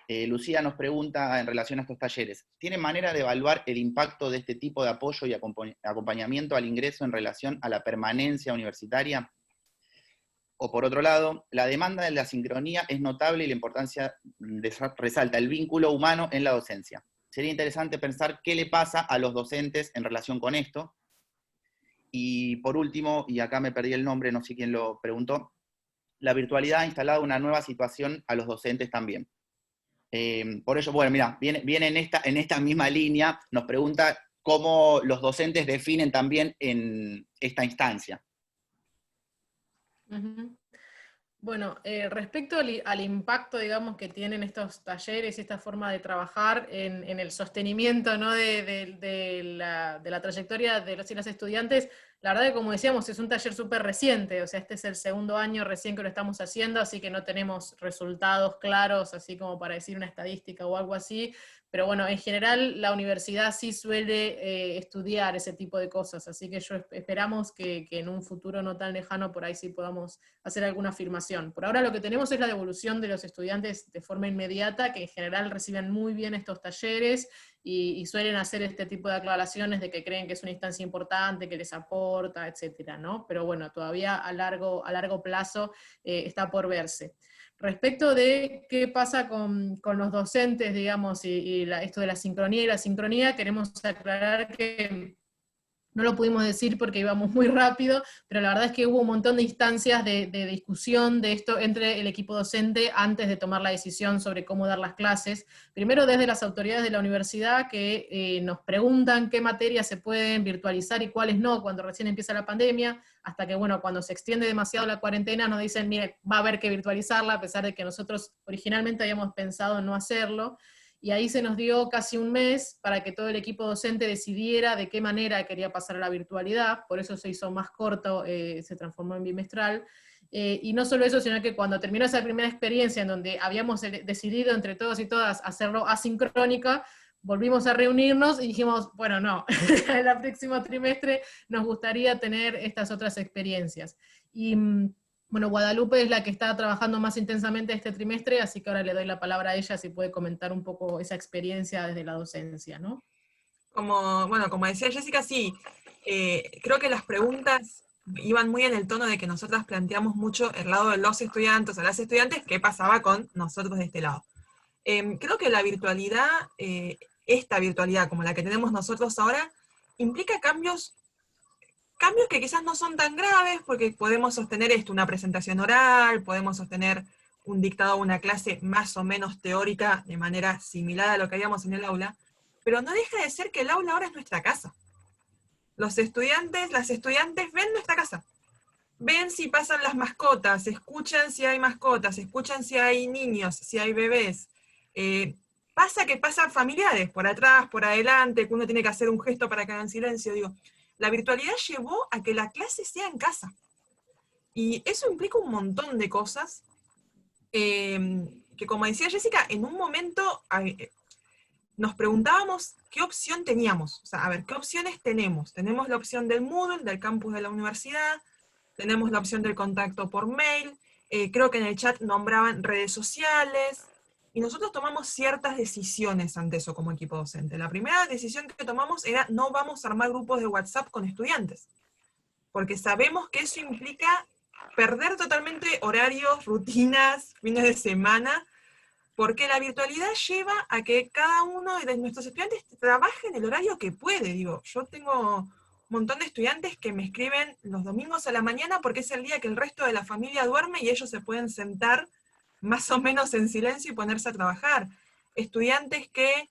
Lucía nos pregunta en relación a estos talleres, ¿tiene manera de evaluar el impacto de este tipo de apoyo y acompañamiento al ingreso en relación a la permanencia universitaria? O por otro lado, la demanda de la sincronía es notable y la importancia resalta el vínculo humano en la docencia. Sería interesante pensar qué le pasa a los docentes en relación con esto. Y por último, y acá me perdí el nombre, no sé quién lo preguntó, la virtualidad ha instalado una nueva situación a los docentes también. Por ello, bueno, mira, viene en esta misma línea, nos pregunta cómo los docentes definen también en esta instancia. Bueno, respecto al impacto, digamos, que tienen estos talleres y esta forma de trabajar en el sostenimiento, ¿no?, de la trayectoria de los y las estudiantes, la verdad que, como decíamos, es un taller súper reciente, o sea, este es el 2.º año recién que lo estamos haciendo, así que no tenemos resultados claros, así como para decir una estadística o algo así, pero bueno, en general la universidad sí suele estudiar ese tipo de cosas, así que esperamos que en un futuro no tan lejano por ahí sí podamos hacer alguna afirmación. Por ahora lo que tenemos es la devolución de los estudiantes de forma inmediata, que en general reciben muy bien estos talleres y suelen hacer este tipo de aclaraciones de que creen que es una instancia importante, que les aporta, etcétera, ¿no? Pero bueno, todavía a largo plazo está por verse. Respecto de qué pasa con los docentes, digamos, y esto de la sincronía y la sincronía, queremos aclarar que no lo pudimos decir porque íbamos muy rápido, pero la verdad es que hubo un montón de instancias de discusión de esto entre el equipo docente antes de tomar la decisión sobre cómo dar las clases. Primero desde las autoridades de la universidad que nos preguntan qué materias se pueden virtualizar y cuáles no cuando recién empieza la pandemia, hasta que bueno, cuando se extiende demasiado la cuarentena nos dicen, mire, va a haber que virtualizarla, a pesar de que nosotros originalmente habíamos pensado en no hacerlo. Y ahí se nos dio casi un mes para que todo el equipo docente decidiera de qué manera quería pasar a la virtualidad, por eso se hizo más corto, se transformó en bimestral. Y no solo eso, sino que cuando terminó esa primera experiencia en donde habíamos decidido entre todos y todas hacerlo asincrónica, volvimos a reunirnos y dijimos, bueno, no, en el próximo trimestre nos gustaría tener estas otras experiencias. Y bueno, Guadalupe es la que está trabajando más intensamente este trimestre, así que ahora le doy la palabra a ella, si puede comentar un poco esa experiencia desde la docencia, ¿no? Como decía Jessica, sí, creo que las preguntas iban muy en el tono de que nosotras planteamos mucho el lado de los estudiantes, o las estudiantes, qué pasaba con nosotros de este lado. Creo que la virtualidad, esta virtualidad como la que tenemos nosotros ahora, implica cambios que quizás no son tan graves, porque podemos sostener una presentación oral, podemos sostener un dictado o una clase más o menos teórica de manera similar a lo que haríamos en el aula, pero no deja de ser que el aula ahora es nuestra casa. Los estudiantes, las estudiantes ven nuestra casa. Ven si pasan las mascotas, escuchan si hay mascotas, escuchan si hay niños, si hay bebés. Pasa que pasan familiares, por atrás, por adelante, que uno tiene que hacer un gesto para que hagan silencio, digo. La virtualidad llevó a que la clase sea en casa. Y eso implica un montón de cosas que, como decía Jessica, en un momento nos preguntábamos qué opción teníamos. O sea, a ver, ¿qué opciones tenemos? Tenemos la opción del Moodle, del campus de la universidad, tenemos la opción del contacto por mail, creo que en el chat nombraban redes sociales, y nosotros tomamos ciertas decisiones ante eso como equipo docente. La primera decisión que tomamos era no vamos a armar grupos de WhatsApp con estudiantes, porque sabemos que eso implica perder totalmente horarios, rutinas, fines de semana, porque la virtualidad lleva a que cada uno de nuestros estudiantes trabaje en el horario que puede. Digo, yo tengo un montón de estudiantes que me escriben los domingos a la mañana porque es el día que el resto de la familia duerme y ellos se pueden sentar más o menos en silencio y ponerse a trabajar. Estudiantes que,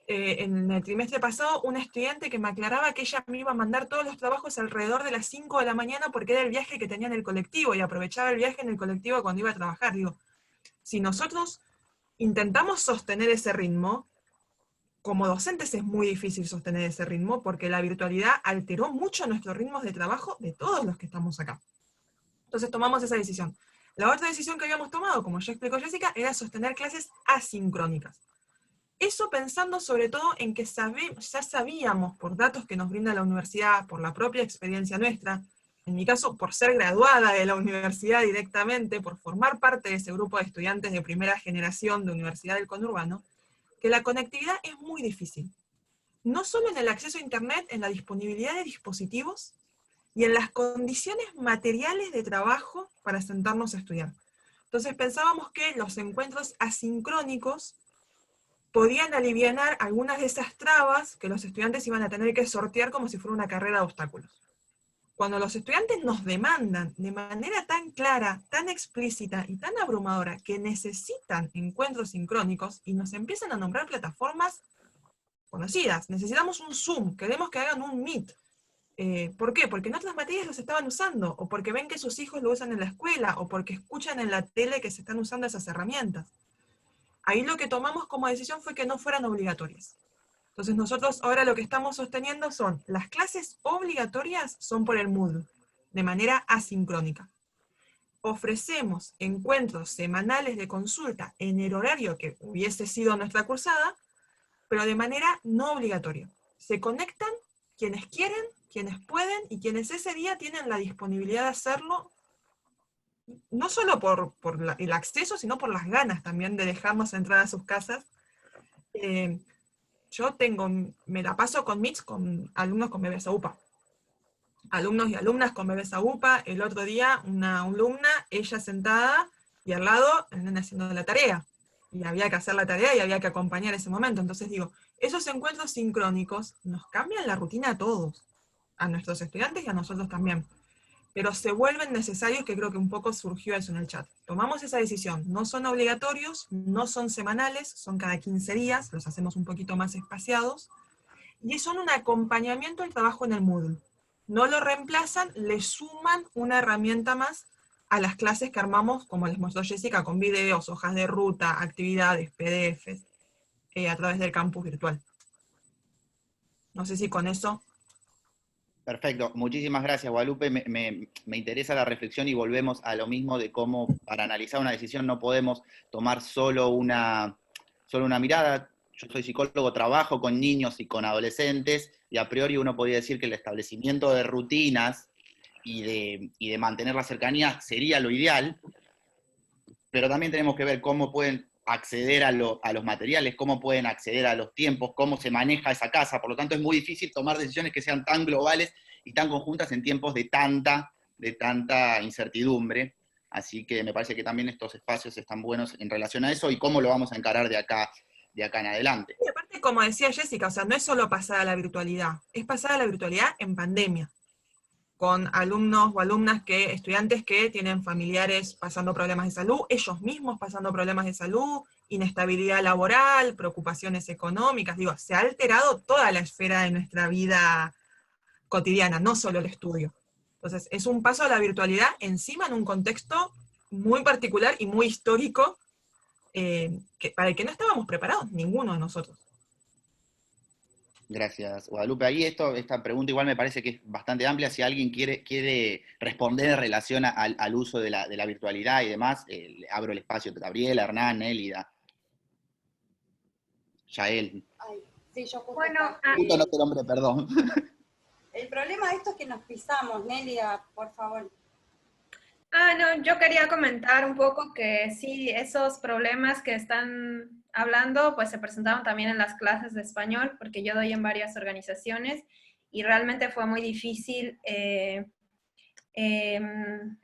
en el trimestre pasado, una estudiante que me aclaraba que ella me iba a mandar todos los trabajos alrededor de las 5 de la mañana porque era el viaje que tenía en el colectivo y aprovechaba el viaje en el colectivo cuando iba a trabajar. Digo, si nosotros intentamos sostener ese ritmo, como docentes es muy difícil sostener ese ritmo porque la virtualidad alteró mucho nuestros ritmos de trabajo de todos los que estamos acá. Entonces tomamos esa decisión. La otra decisión que habíamos tomado, como ya explicó Jessica, era sostener clases asincrónicas. Eso pensando sobre todo en que ya sabíamos, por datos que nos brinda la universidad, por la propia experiencia nuestra, en mi caso, por ser graduada de la universidad directamente, por formar parte de ese grupo de estudiantes de primera generación de Universidad del Conurbano, que la conectividad es muy difícil. No solo en el acceso a Internet, en la disponibilidad de dispositivos, y en las condiciones materiales de trabajo para sentarnos a estudiar. Entonces pensábamos que los encuentros asincrónicos podían alivianar algunas de esas trabas que los estudiantes iban a tener que sortear como si fuera una carrera de obstáculos. Cuando los estudiantes nos demandan de manera tan clara, tan explícita y tan abrumadora que necesitan encuentros sincrónicos y nos empiezan a nombrar plataformas conocidas, necesitamos un Zoom, queremos que hagan un Meet. ¿Por qué? Porque en otras materias los estaban usando, o porque ven que sus hijos lo usan en la escuela, o porque escuchan en la tele que se están usando esas herramientas. Ahí lo que tomamos como decisión fue que no fueran obligatorias. Entonces nosotros ahora lo que estamos sosteniendo son, las clases obligatorias son por el Moodle, de manera asincrónica. Ofrecemos encuentros semanales de consulta en el horario que hubiese sido nuestra cursada, pero de manera no obligatoria. Se conectan quienes quieren, quienes pueden y quienes ese día tienen la disponibilidad de hacerlo, no solo por el acceso, sino por las ganas también de dejarnos entrar a sus casas. Yo me la paso con Meets con alumnos con bebés a UPA. Alumnos y alumnas con bebés a UPA. El otro día una alumna, ella sentada y al lado el nene haciendo la tarea. Y había que hacer la tarea y había que acompañar ese momento. Entonces digo, esos encuentros sincrónicos nos cambian la rutina a todos. a nuestros estudiantes y a nosotros también. Pero se vuelven necesarios, que creo que un poco surgió eso en el chat. Tomamos esa decisión, no son obligatorios, no son semanales, son cada 15 días, los hacemos un poquito más espaciados, y son un acompañamiento al trabajo en el Moodle. No lo reemplazan, le suman una herramienta más a las clases que armamos, como les mostró Jessica, con videos, hojas de ruta, actividades, PDFs, a través del campus virtual. No sé si con eso... Perfecto, muchísimas gracias, Guadalupe. Me interesa la reflexión y volvemos a lo mismo de cómo para analizar una decisión no podemos tomar solo una mirada. Yo soy psicólogo, trabajo con niños y con adolescentes, y a priori uno podría decir que el establecimiento de rutinas y de mantener la cercanía sería lo ideal, pero también tenemos que ver cómo pueden acceder a los materiales, cómo pueden acceder a los tiempos, cómo se maneja esa casa. Por lo tanto, es muy difícil tomar decisiones que sean tan globales y tan conjuntas en tiempos de tanta incertidumbre. Así que me parece que también estos espacios están buenos en relación a eso y cómo lo vamos a encarar de acá en adelante. Y aparte, como decía Jessica, o sea, no es solo pasar a la virtualidad, es pasar a la virtualidad en pandemia, con alumnos o alumnas estudiantes que tienen familiares pasando problemas de salud, ellos mismos pasando problemas de salud, inestabilidad laboral, preocupaciones económicas, digo, se ha alterado toda la esfera de nuestra vida cotidiana, no solo el estudio. Entonces, es un paso a la virtualidad encima en un contexto muy particular y muy histórico, para el que no estábamos preparados, ninguno de nosotros. Gracias, Guadalupe. Ahí esta pregunta igual me parece que es bastante amplia. Si alguien quiere responder en relación al uso de la virtualidad y demás, le abro el espacio a Gabriela, Hernán, Nélida, Yael. Ay, sí, yo justo Bueno, Justo no te nombré, perdón. El problema de esto es que nos pisamos, Nelia, por favor. No, yo quería comentar un poco que sí, esos problemas que están hablando, pues se presentaron también en las clases de español, porque yo doy en varias organizaciones y realmente fue muy difícil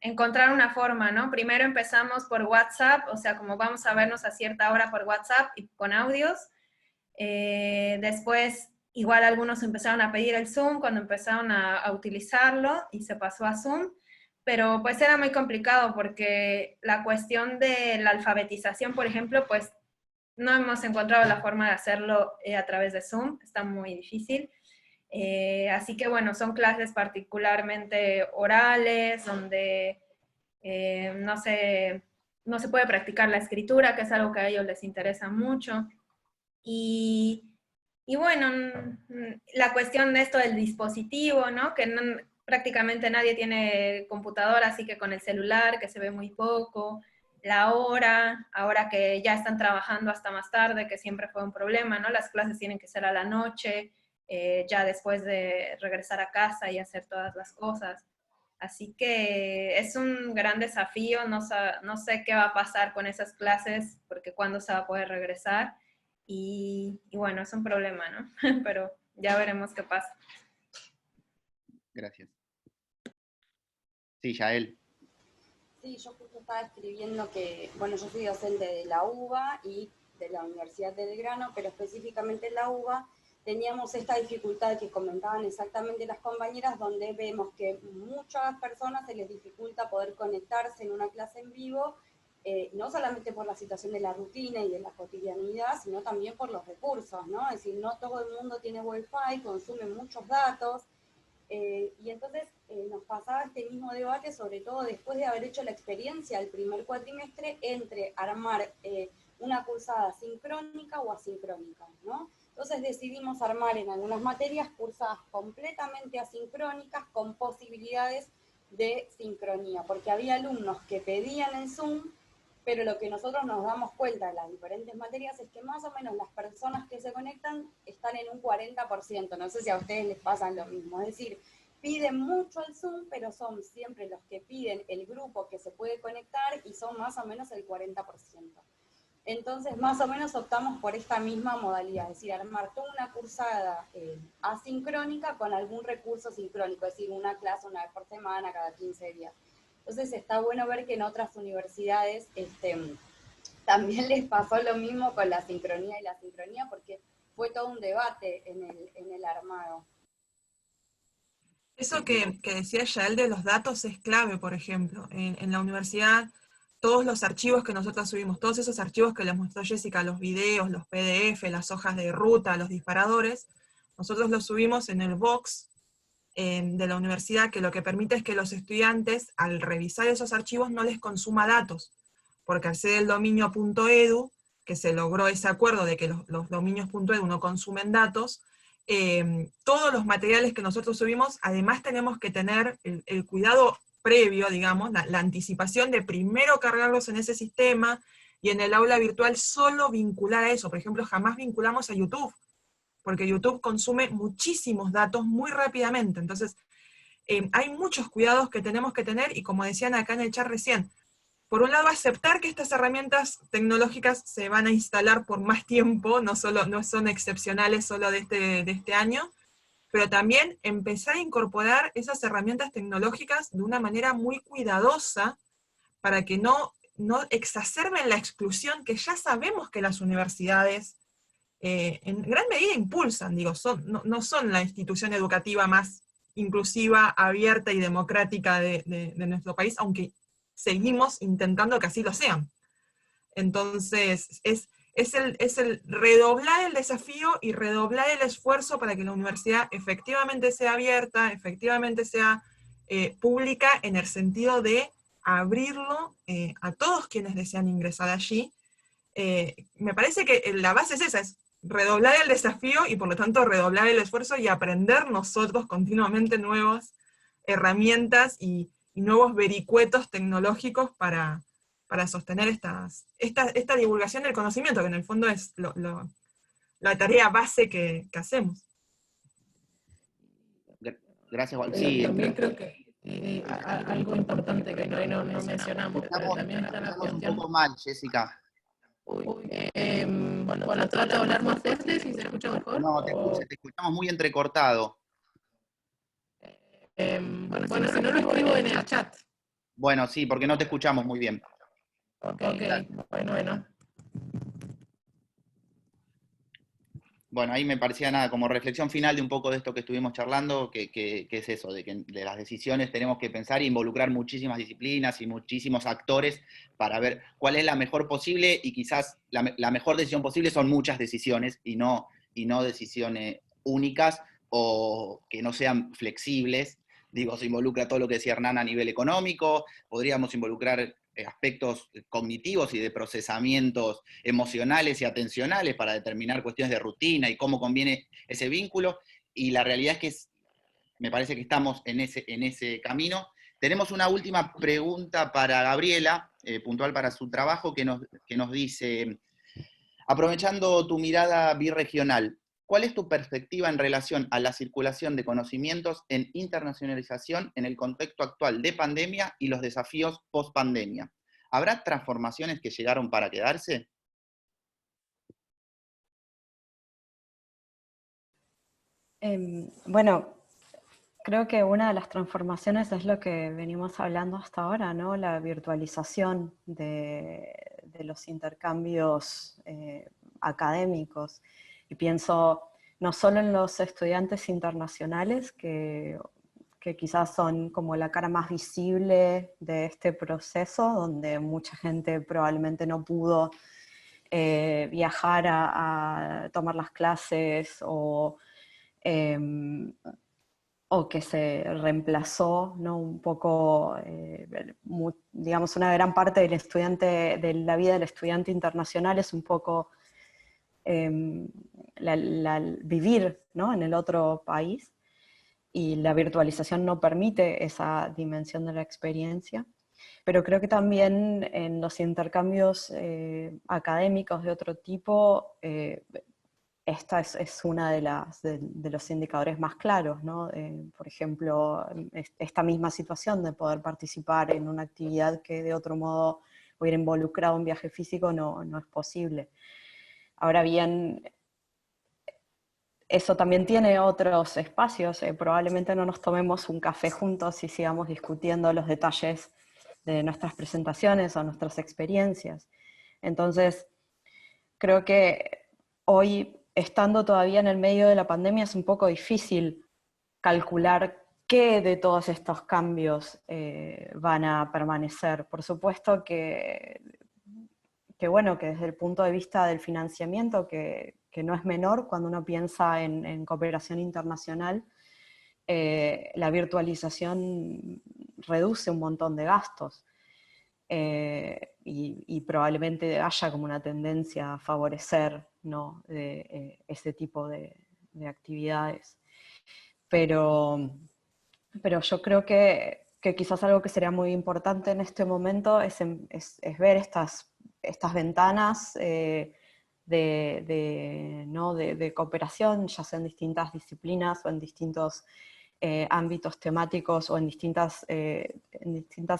encontrar una forma, ¿no? Primero empezamos por WhatsApp, o sea, como vamos a vernos a cierta hora por WhatsApp y con audios. Después, igual algunos empezaron a pedir el Zoom cuando empezaron a utilizarlo y se pasó a Zoom. Pero pues era muy complicado porque la cuestión de la alfabetización, por ejemplo, pues no hemos encontrado la forma de hacerlo a través de Zoom, está muy difícil. Así que bueno, son clases particularmente orales, donde no se puede practicar la escritura, que es algo que a ellos les interesa mucho. Y bueno, la cuestión de esto del dispositivo, ¿no? Que prácticamente nadie tiene computadora, así que con el celular, que se ve muy poco, la hora, ahora que ya están trabajando hasta más tarde, que siempre fue un problema, ¿no? Las clases tienen que ser a la noche, ya después de regresar a casa y hacer todas las cosas. Así que es un gran desafío, no sé qué va a pasar con esas clases, porque cuándo se va a poder regresar, y bueno, es un problema, ¿no? Pero ya veremos qué pasa. Gracias. Sí, Yael. Sí, yo justo estaba escribiendo que, bueno, yo soy docente de la UBA y de la Universidad de Belgrano, pero específicamente en la UBA teníamos esta dificultad que comentaban exactamente las compañeras, donde vemos que muchas personas se les dificulta poder conectarse en una clase en vivo, no solamente por la situación de la rutina y de la cotidianidad, sino también por los recursos, ¿no? Es decir, no todo el mundo tiene Wi-Fi, consume muchos datos, y entonces nos pasaba este mismo debate, sobre todo después de haber hecho la experiencia el primer cuatrimestre, entre armar una cursada sincrónica o asincrónica, ¿no? Entonces decidimos armar en algunas materias cursadas completamente asincrónicas con posibilidades de sincronía, porque había alumnos que pedían en Zoom, pero lo que nosotros nos damos cuenta de las diferentes materias es que más o menos las personas que se conectan están en un 40%, no sé si a ustedes les pasa lo mismo, es decir, piden mucho el Zoom, pero son siempre los que piden el grupo que se puede conectar y son más o menos el 40%. Entonces, más o menos optamos por esta misma modalidad, es decir, armar toda una cursada asincrónica con algún recurso sincrónico, es decir, una clase una vez por semana, cada 15 días. Entonces está bueno ver que en otras universidades también les pasó lo mismo con la sincronía y la asincronía, porque fue todo un debate en el armado. Eso que decía Yael de los datos es clave, por ejemplo. En la universidad, todos los archivos que nosotros subimos, todos esos archivos que les mostró Jessica, los videos, los PDF, las hojas de ruta, los disparadores, nosotros los subimos en el box de la universidad, que lo que permite es que los estudiantes, al revisar esos archivos, no les consuma datos, porque al ser el dominio .edu, que se logró ese acuerdo de que los dominios .edu no consumen datos, todos los materiales que nosotros subimos, además tenemos que tener el cuidado previo, digamos, la anticipación de primero cargarlos en ese sistema, y en el aula virtual solo vincular a eso. Por ejemplo, jamás vinculamos a YouTube, porque YouTube consume muchísimos datos muy rápidamente. Entonces, hay muchos cuidados que tenemos que tener, y como decían acá en el chat recién, por un lado, aceptar que estas herramientas tecnológicas se van a instalar por más tiempo, no son excepcionales solo de este año, pero también empezar a incorporar esas herramientas tecnológicas de una manera muy cuidadosa para que no exacerben la exclusión que ya sabemos que las universidades en gran medida impulsan. Digo, no son la institución educativa más inclusiva, abierta y democrática de nuestro país, aunque seguimos intentando que así lo sean. Entonces, es el redoblar el desafío y redoblar el esfuerzo para que la universidad efectivamente sea abierta, efectivamente sea pública, en el sentido de abrirlo a todos quienes desean ingresar allí. Me parece que la base es esa, es redoblar el desafío y por lo tanto redoblar el esfuerzo y aprender nosotros continuamente nuevas herramientas y nuevos vericuetos tecnológicos para sostener esta divulgación del conocimiento, que en el fondo es la tarea base que hacemos. Gracias, Juan. Sí, también creo que algo importante que no mencionamos, pero también está la estamos un cuestión... poco mal, Jessica. Bueno, trato de hablar más fuerte, si se escucha mejor. No, te escuchamos muy entrecortado. Bueno, si no lo escribo en el chat. Bueno, sí, porque no te escuchamos muy bien. Ok, bueno. Bueno, ahí me parecía nada, como reflexión final de un poco de esto que estuvimos charlando, que es eso, de que de las decisiones tenemos que pensar e involucrar muchísimas disciplinas y muchísimos actores para ver cuál es la mejor posible, y quizás la mejor decisión posible son muchas decisiones y no decisiones únicas o que no sean flexibles. Digo, se involucra todo lo que decía Hernán a nivel económico, podríamos involucrar aspectos cognitivos y de procesamientos emocionales y atencionales para determinar cuestiones de rutina y cómo conviene ese vínculo, y la realidad es que me parece que estamos en ese camino. Tenemos una última pregunta para Gabriela, puntual para su trabajo, que nos dice, aprovechando tu mirada birregional, ¿cuál es tu perspectiva en relación a la circulación de conocimientos en internacionalización en el contexto actual de pandemia y los desafíos post-pandemia? ¿Habrá transformaciones que llegaron para quedarse? Bueno, creo que una de las transformaciones es lo que venimos hablando hasta ahora, ¿no? La virtualización de los intercambios académicos. Y pienso no solo en los estudiantes internacionales, que quizás son como la cara más visible de este proceso, donde mucha gente probablemente no pudo viajar a tomar las clases, o que se reemplazó, ¿no? Un poco, digamos, una gran parte de la vida del estudiante internacional es un poco vivir, ¿no? En el otro país, y la virtualización no permite esa dimensión de la experiencia. Pero creo que también en los intercambios académicos de otro tipo, esta es una de los indicadores más claros, ¿no? Por ejemplo, esta misma situación de poder participar en una actividad que de otro modo hubiera involucrado un viaje físico no es posible. Ahora bien, eso también tiene otros espacios. Probablemente no nos tomemos un café juntos y sigamos discutiendo los detalles de nuestras presentaciones o nuestras experiencias. Entonces, creo que hoy, estando todavía en el medio de la pandemia, es un poco difícil calcular ¿qué de todos estos cambios van a permanecer? Por supuesto que bueno, que desde el punto de vista del financiamiento, que no es menor cuando uno piensa en cooperación internacional, la virtualización reduce un montón de gastos. Y probablemente haya como una tendencia a favorecer, ¿no?, ese tipo de actividades. Pero yo creo que quizás algo que sería muy importante en este momento es ver estas ventanas de cooperación, ya sea en distintas disciplinas o en distintos ámbitos temáticos o en distintas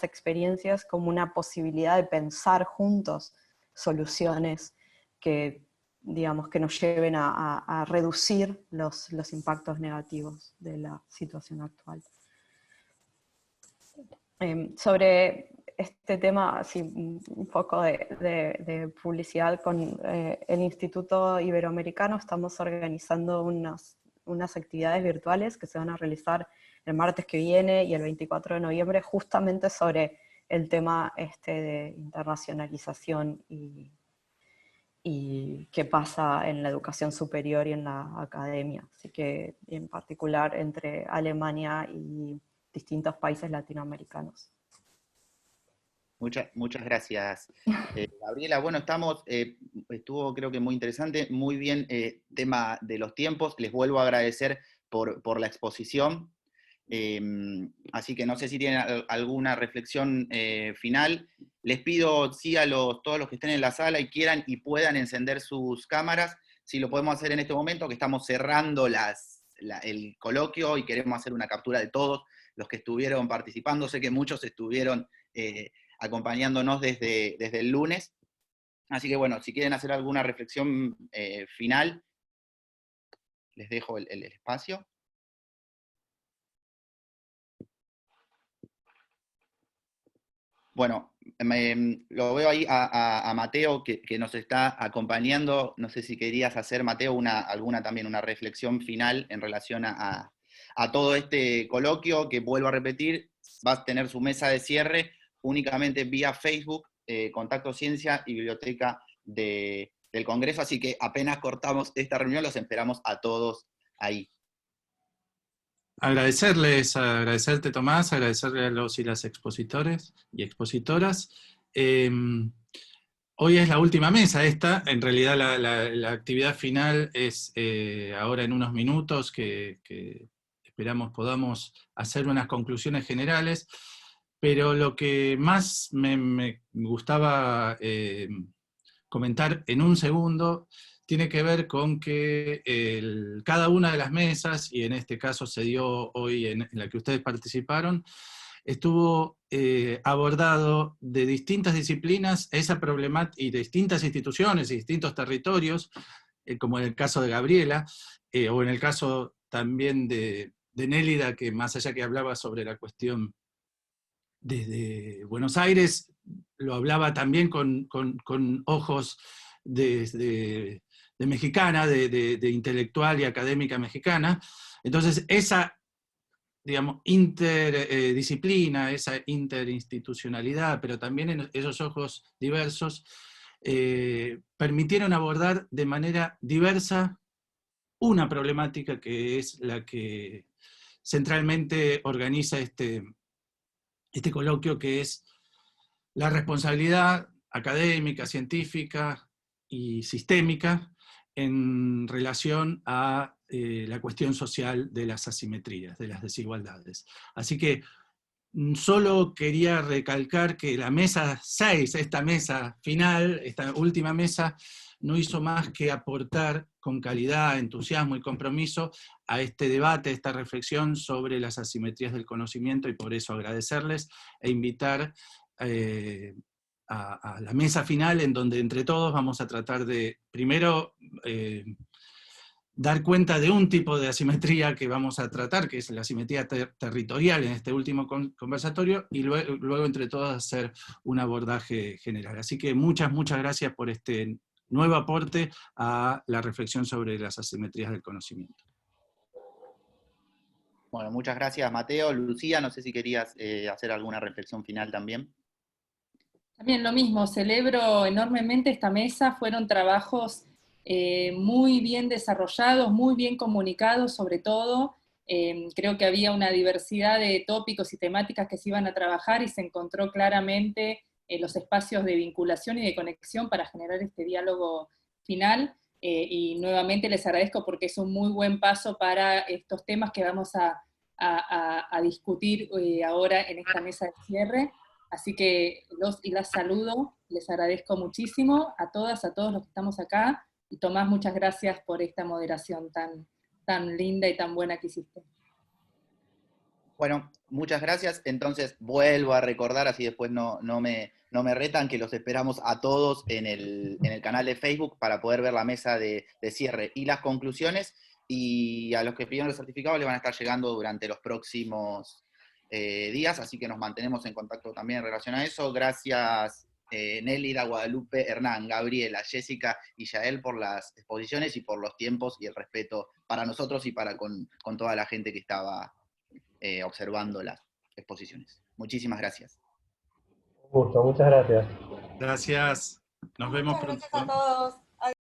experiencias, como una posibilidad de pensar juntos soluciones que, digamos, que nos lleven a reducir los impactos negativos de la situación actual. Sobre este tema, así, un poco de publicidad con el Instituto Iberoamericano, estamos organizando unas actividades virtuales que se van a realizar el martes que viene y el 24 de noviembre, justamente sobre el tema de internacionalización y qué pasa en la educación superior y en la academia. Así que, en particular, entre Alemania y distintos países latinoamericanos. Muchas gracias, Gabriela. Bueno, estuvo creo que muy interesante, muy bien tema de los tiempos. Les vuelvo a agradecer por la exposición. Así que no sé si tienen alguna reflexión final. Les pido, sí, a todos los que estén en la sala y quieran y puedan encender sus cámaras, si lo podemos hacer en este momento, que estamos cerrando el coloquio y queremos hacer una captura de todos los que estuvieron participando. Sé que muchos estuvieron acompañándonos desde el lunes. Así que bueno, si quieren hacer alguna reflexión final, les dejo el espacio. Bueno, lo veo ahí a Mateo que nos está acompañando. No sé si querías hacer, Mateo, también una reflexión final en relación a todo este coloquio, que vuelvo a repetir, va a tener su mesa de cierre únicamente vía Facebook, Contacto Ciencia y Biblioteca del Congreso, así que apenas cortamos esta reunión, los esperamos a todos ahí. Agradecerte, Tomás, agradecerle a los y las expositores y expositoras. Hoy es la última mesa esta, en realidad la actividad final es ahora en unos minutos, que esperamos podamos hacer unas conclusiones generales, pero lo que más me gustaba comentar en un segundo tiene que ver con que cada una de las mesas, y en este caso se dio hoy en la que ustedes participaron, estuvo abordado de distintas disciplinas esa problemática, y de distintas instituciones y distintos territorios, como en el caso de Gabriela, o en el caso también de Nélida, que más allá que hablaba sobre la cuestión desde Buenos Aires, lo hablaba también con ojos de mexicana, de intelectual y académica mexicana. Entonces esa, digamos, interdisciplina, esa interinstitucionalidad, pero también en esos ojos diversos, permitieron abordar de manera diversa una problemática que es la que centralmente organiza este coloquio, que es la responsabilidad académica, científica y sistémica en relación a la cuestión social de las asimetrías, de las desigualdades. Así que solo quería recalcar que la mesa 6, esta mesa final, esta última mesa, no hizo más que aportar con calidad, entusiasmo y compromiso a este debate, a esta reflexión sobre las asimetrías del conocimiento, y por eso agradecerles e invitar a la mesa final, en donde entre todos vamos a tratar de, primero, dar cuenta de un tipo de asimetría que vamos a tratar, que es la asimetría territorial en este último conversatorio, y luego entre todos hacer un abordaje general. Así que muchas gracias por este nuevo aporte a la reflexión sobre las asimetrías del conocimiento. Bueno, muchas gracias, Mateo. Lucía, no sé si querías hacer alguna reflexión final también. También lo mismo, celebro enormemente esta mesa, fueron trabajos muy bien desarrollados, muy bien comunicados sobre todo. Creo que había una diversidad de tópicos y temáticas que se iban a trabajar y se encontró claramente los espacios de vinculación y de conexión para generar este diálogo final. Y nuevamente les agradezco porque es un muy buen paso para estos temas que vamos a discutir ahora en esta mesa de cierre. Así que los y las saludo, les agradezco muchísimo a todas, a todos los que estamos acá, y Tomás, muchas gracias por esta moderación tan linda y tan buena que hiciste. Bueno, muchas gracias. Entonces vuelvo a recordar, así después no me retan, que los esperamos a todos en el canal de Facebook para poder ver la mesa de cierre y las conclusiones, y a los que pidieron el certificado le van a estar llegando durante los próximos días, así que nos mantenemos en contacto también en relación a eso. Gracias Nélida, Guadalupe, Hernán, Gabriela, Jessica y Yael por las exposiciones y por los tiempos y el respeto para nosotros y para con toda la gente que estaba observando las exposiciones. Muchísimas gracias. Un gusto, muchas gracias. Gracias. Nos vemos Muchas pronto. gracias a todos.